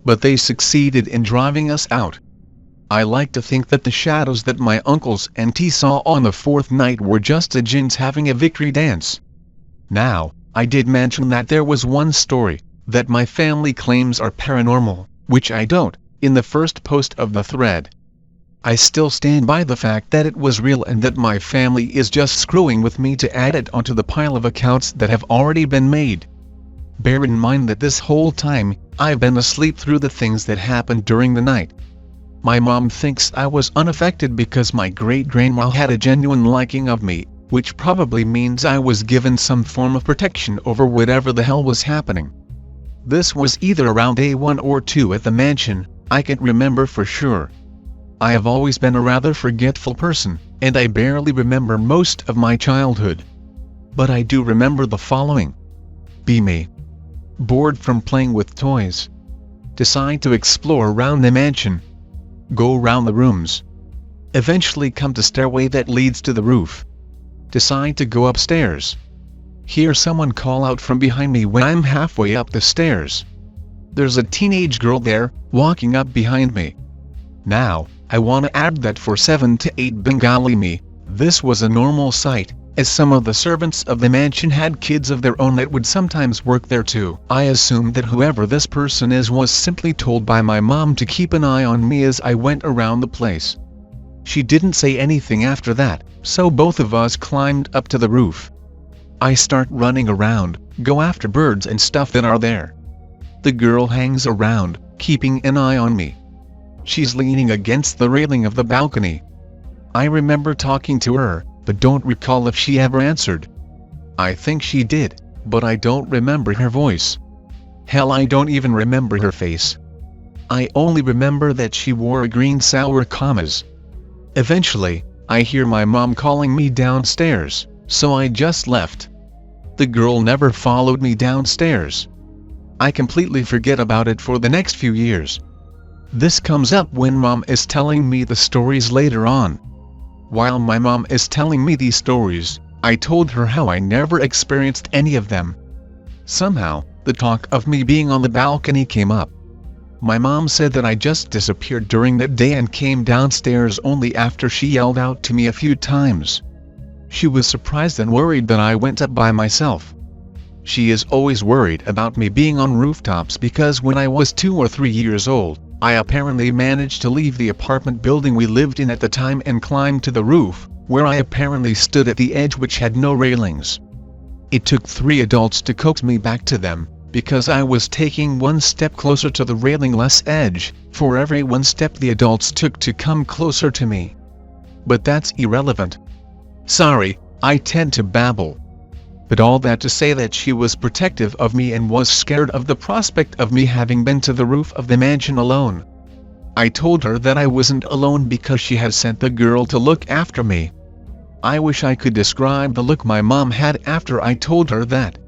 S1: But they succeeded in driving us out. I like to think that the shadows that my uncles and auntie saw on the fourth night were just the jinns having a victory dance. Now, I did mention that there was one story that my family claims are paranormal, which I don't, in the first post of the thread. I still stand by the fact that it was real and that my family is just screwing with me to add it onto the pile of accounts that have already been made. Bear in mind that this whole time, I've been asleep through the things that happened during the night. My mom thinks I was unaffected because my great-grandma had a genuine liking of me, which probably means I was given some form of protection over whatever the hell was happening. This was either around day 1 or 2 at the mansion, I can't remember for sure. I have always been a rather forgetful person, and I barely remember most of my childhood. But I do remember the following. Be me. Bored from playing with toys. Decide to explore around the mansion. Go around the rooms. Eventually come to stairway that leads to the roof. Decide to go upstairs. Hear someone call out from behind me when I'm halfway up the stairs. There's a teenage girl there, walking up behind me. Now, I want to add that for 7 to 8 Bengali me, this was a normal sight, as some of the servants of the mansion had kids of their own that would sometimes work there too. I assumed that whoever this person is was simply told by my mom to keep an eye on me as I went around the place. She didn't say anything after that, so both of us climbed up to the roof. I start running around, go after birds and stuff that are there. The girl hangs around, keeping an eye on me. She's leaning against the railing of the balcony. I remember talking to her, but don't recall if she ever answered. I think she did, but I don't remember her voice. Hell, I don't even remember her face. I only remember that she wore a green sour commas. Eventually, I hear my mom calling me downstairs, so I just left. The girl never followed me downstairs. I completely forget about it for the next few years. This comes up when mom is telling me the stories later on. While my mom is telling me these stories, I told her how I never experienced any of them. Somehow, the talk of me being on the balcony came up. My mom said that I just disappeared during that day and came downstairs only after she yelled out to me a few times. She was surprised and worried that I went up by myself. She is always worried about me being on rooftops because when I was 2 or 3 years old, I apparently managed to leave the apartment building we lived in at the time and climb to the roof, where I apparently stood at the edge which had no railings. It took 3 adults to coax me back to them, because I was taking 1 step closer to the railing-less edge, for every 1 step the adults took to come closer to me. But that's irrelevant. Sorry, I tend to babble. But all that to say that she was protective of me and was scared of the prospect of me having been to the roof of the mansion alone. I told her that I wasn't alone because she had sent the girl to look after me. I wish I could describe the look my mom had after I told her that.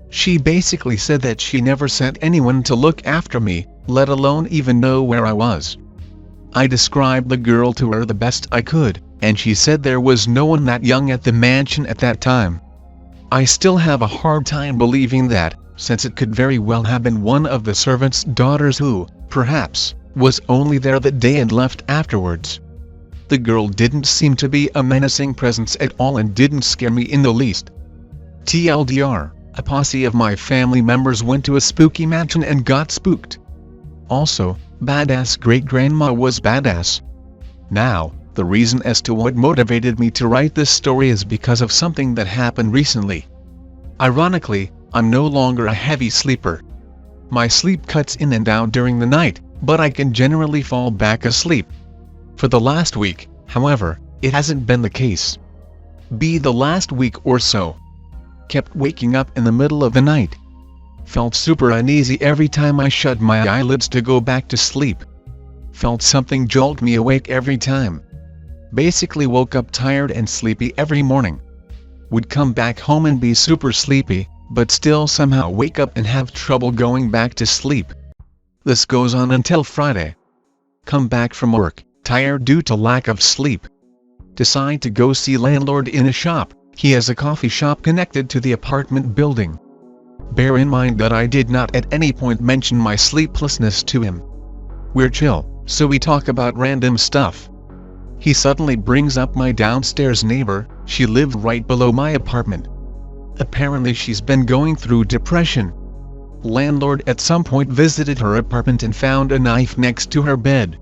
S1: She basically said that she never sent anyone to look after me, let alone even know where I was. I described the girl to her the best I could, and she said there was no one that young at the mansion at that time. I still have a hard time believing that, since it could very well have been one of the servants' daughters who, perhaps, was only there that day and left afterwards. The girl didn't seem to be a menacing presence at all and didn't scare me in the least. TLDR, a posse of my family members went to a spooky mansion and got spooked. Also, badass great-grandma was badass. Now, the reason as to what motivated me to write this story is because of something that happened recently. Ironically, I'm no longer a heavy sleeper. My sleep cuts in and out during the night, but I can generally fall back asleep. For the last week, However, it hasn't been the case. The last week or so. Kept waking up in the middle of the night. Felt super uneasy every time I shut my eyelids to go back to sleep. Felt something jolt me awake every time. Basically woke up tired and sleepy every morning. Would come back home and be super sleepy, but still somehow wake up and have trouble going back to sleep. This goes on until Friday. Come back from work, tired due to lack of sleep. Decide to go see landlord in a shop. He has a coffee shop connected to the apartment building. Bear in mind that I did not at any point mention my sleeplessness to him. We're chill, so we talk about random stuff. He suddenly brings up my downstairs neighbor. She lived right below my apartment. Apparently she's been going through depression. Landlord at some point visited her apartment and found a knife next to her bed.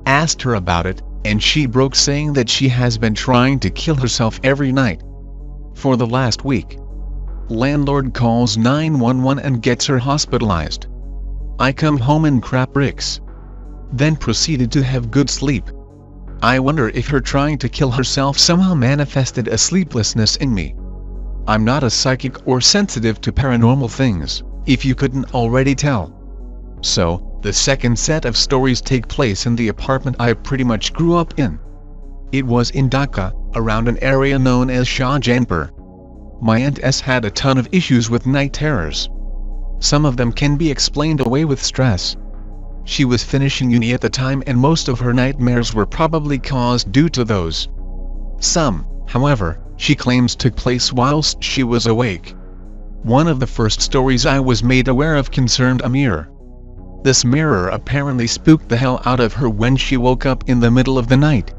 S1: Asked her about it, and she broke saying that she has been trying to kill herself every night for the last week. Landlord calls 911 and gets her hospitalized. I come home and crap bricks. Then proceeded to have good sleep. I wonder if her trying to kill herself somehow manifested a sleeplessness in me. I'm not a psychic or sensitive to paranormal things, if you couldn't already tell. So, the second set of stories take place in the apartment I pretty much grew up in. It was in Dhaka, around an area known as Shahjahanpur. My Aunt S had a ton of issues with night terrors. Some of them can be explained away with stress. She was finishing uni at the time and most of her nightmares were probably caused due to those. Some, however, she claims took place whilst she was awake. One of the first stories I was made aware of concerned a mirror. This mirror apparently spooked the hell out of her when she woke up in the middle of the night.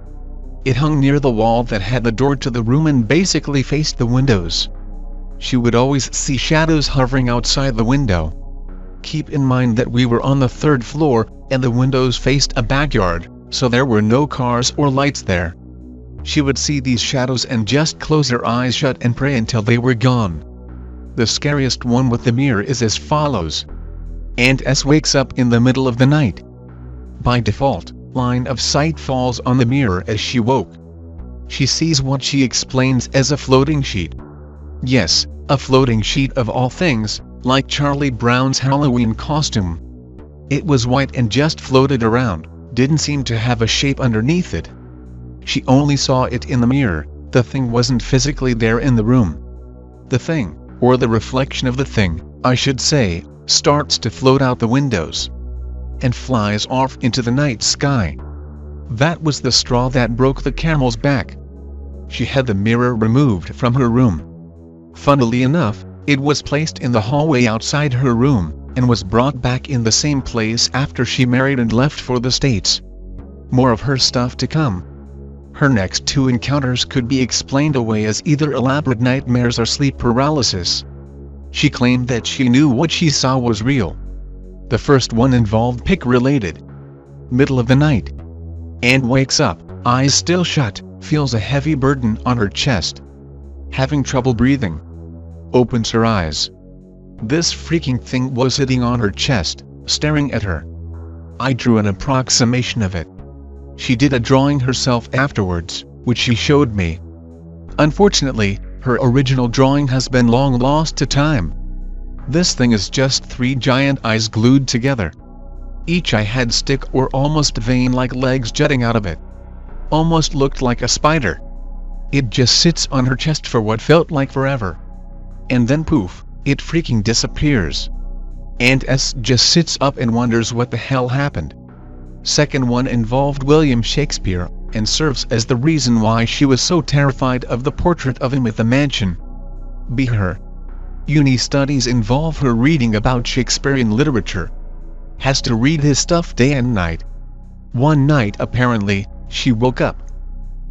S1: It hung near the wall that had the door to the room and basically faced the windows. She would always see shadows hovering outside the window. Keep in mind that we were on the 3rd floor, and the windows faced a backyard, so there were no cars or lights there. She would see these shadows and just close her eyes shut and pray until they were gone. The scariest one with the mirror is as follows. Aunt S wakes up in the middle of the night. By default, line of sight falls on the mirror as she woke. She sees what she explains as a floating sheet. Yes, a floating sheet of all things, like Charlie Brown's Halloween costume. It was white and just floated around, didn't seem to have a shape underneath it. She only saw it in the mirror, the thing wasn't physically there in the room. The thing, or the reflection of the thing, I should say, starts to float out the windows and flies off into the night sky. That was the straw that broke the camel's back. She had the mirror removed from her room. Funnily enough, it was placed in the hallway outside her room, and was brought back in the same place after she married and left for the States. More of her stuff to come. Her next 2 encounters could be explained away as either elaborate nightmares or sleep paralysis. She claimed that she knew what she saw was real. The first one involved PIC-related. Middle of the night. And wakes up, eyes still shut, feels a heavy burden on her chest. Having trouble breathing. Opens her eyes. This freaking thing was sitting on her chest, staring at her. I drew an approximation of it. She did a drawing herself afterwards, which she showed me. Unfortunately, her original drawing has been long lost to time. This thing is just 3 giant eyes glued together. Each eye had stick or almost vein-like legs jutting out of it. Almost looked like a spider. It just sits on her chest for what felt like forever. And then poof, it freaking disappears. Aunt S just sits up and wonders what the hell happened. Second one involved William Shakespeare, and serves as the reason why she was so terrified of the portrait of him at the mansion. Be her. Uni studies involve her reading about Shakespearean literature. Has to read his stuff day and night. One night apparently, she woke up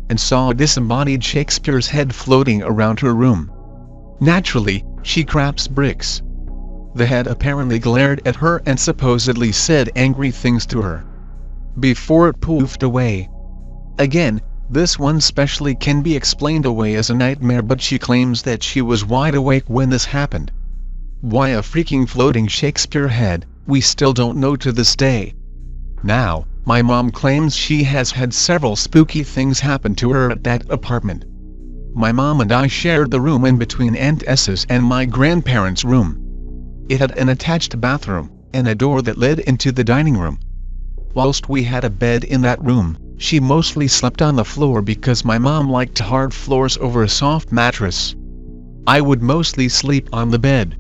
S1: and saw a disembodied Shakespeare's head floating around her room. Naturally, she craps bricks. The head apparently glared at her and supposedly said angry things to her before it poofed away. Again, this one specially can be explained away as a nightmare, but she claims that she was wide awake when this happened. Why a freaking floating Shakespeare head, we still don't know to this day. Now, My mom claims she has had several spooky things happen to her at that apartment. My mom and I shared the room in between Aunt S's and my grandparents' room. It had an attached bathroom, and a door that led into the dining room. Whilst we had a bed in that room, she mostly slept on the floor because my mom liked hard floors over a soft mattress. I would mostly sleep on the bed.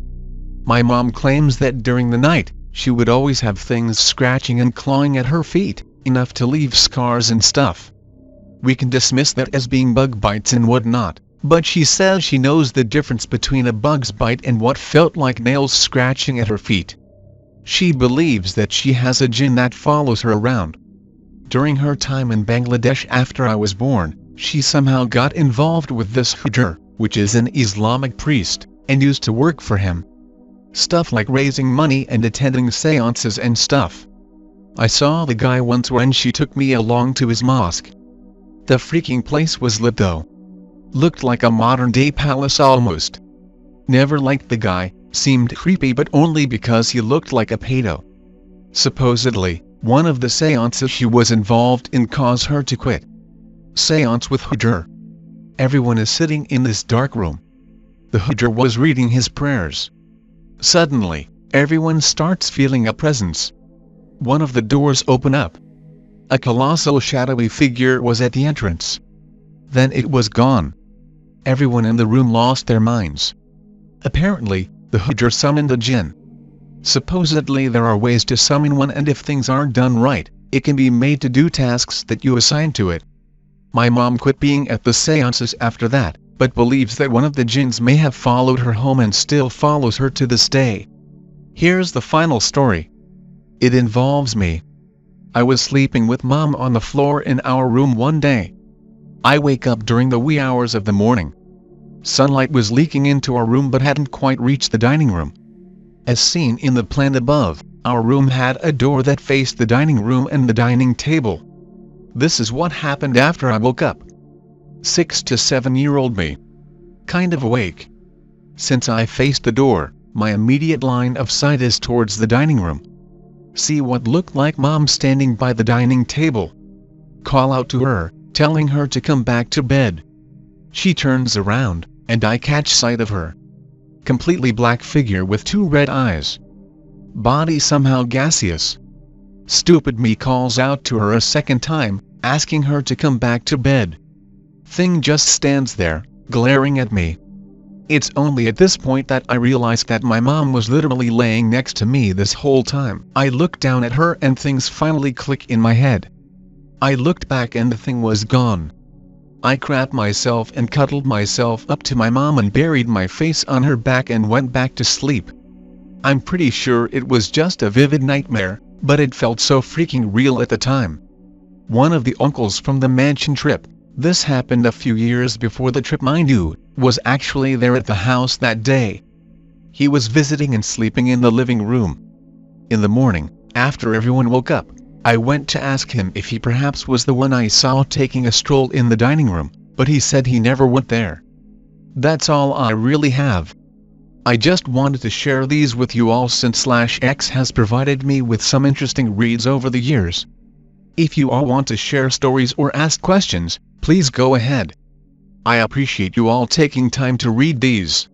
S1: My mom claims that during the night, she would always have things scratching and clawing at her feet, enough to leave scars and stuff. We can dismiss that as being bug bites and whatnot, but she says she knows the difference between a bug's bite and what felt like nails scratching at her feet. She believes that she has a jinn that follows her around. During her time in Bangladesh after I was born, she somehow got involved with this Hujr, which is an Islamic priest, and used to work for him. Stuff like raising money and attending seances and stuff. I saw the guy once when she took me along to his mosque. The freaking place was lit though. Looked like a modern day palace almost. Never liked the guy, seemed creepy but only because he looked like a pedo. Supposedly, one of the seances she was involved in caused her to quit. Seance with Hujr. Everyone is sitting in this dark room. The Hujr was reading his prayers. Suddenly, everyone starts feeling a presence. One of the doors open up. A colossal shadowy figure was at the entrance. Then it was gone. Everyone in the room lost their minds. Apparently, the Hujr summoned a jinn. Supposedly there are ways to summon one, and if things aren't done right, it can be made to do tasks that you assign to it. My mom quit being at the seances after that, but believes that one of the jinns may have followed her home and still follows her to this day. Here's the final story. It involves me. I was sleeping with mom on the floor in our room one day. I wake up during the wee hours of the morning. Sunlight was leaking into our room but hadn't quite reached the dining room. As seen in the plan above, our room had a door that faced the dining room and the dining table. This is what happened after I woke up. 6 to 7-year-old me. Kind of awake. Since I faced the door, my immediate line of sight is towards the dining room. See what looked like mom standing by the dining table. Call out to her, telling her to come back to bed. She turns around, and I catch sight of her. Completely black figure with 2 red eyes. Body somehow gaseous. Stupid me calls out to her a second time, asking her to come back to bed. Thing just stands there, glaring at me. It's only at this point that I realized that my mom was literally laying next to me this whole time. I looked down at her and things finally click in my head. I looked back and the thing was gone. I crapped myself and cuddled myself up to my mom and buried my face on her back and went back to sleep. I'm pretty sure it was just a vivid nightmare, but it felt so freaking real at the time. One of the uncles from the mansion trip, this happened a few years before the trip mind you, was actually there at the house that day. He was visiting and sleeping in the living room. In the morning, after everyone woke up, I went to ask him if he perhaps was the one I saw taking a stroll in the dining room, but he said he never went there. That's all I really have. I just wanted to share these with you all since /X has provided me with some interesting reads over the years. If you all want to share stories or ask questions, please go ahead. I appreciate you all taking time to read these.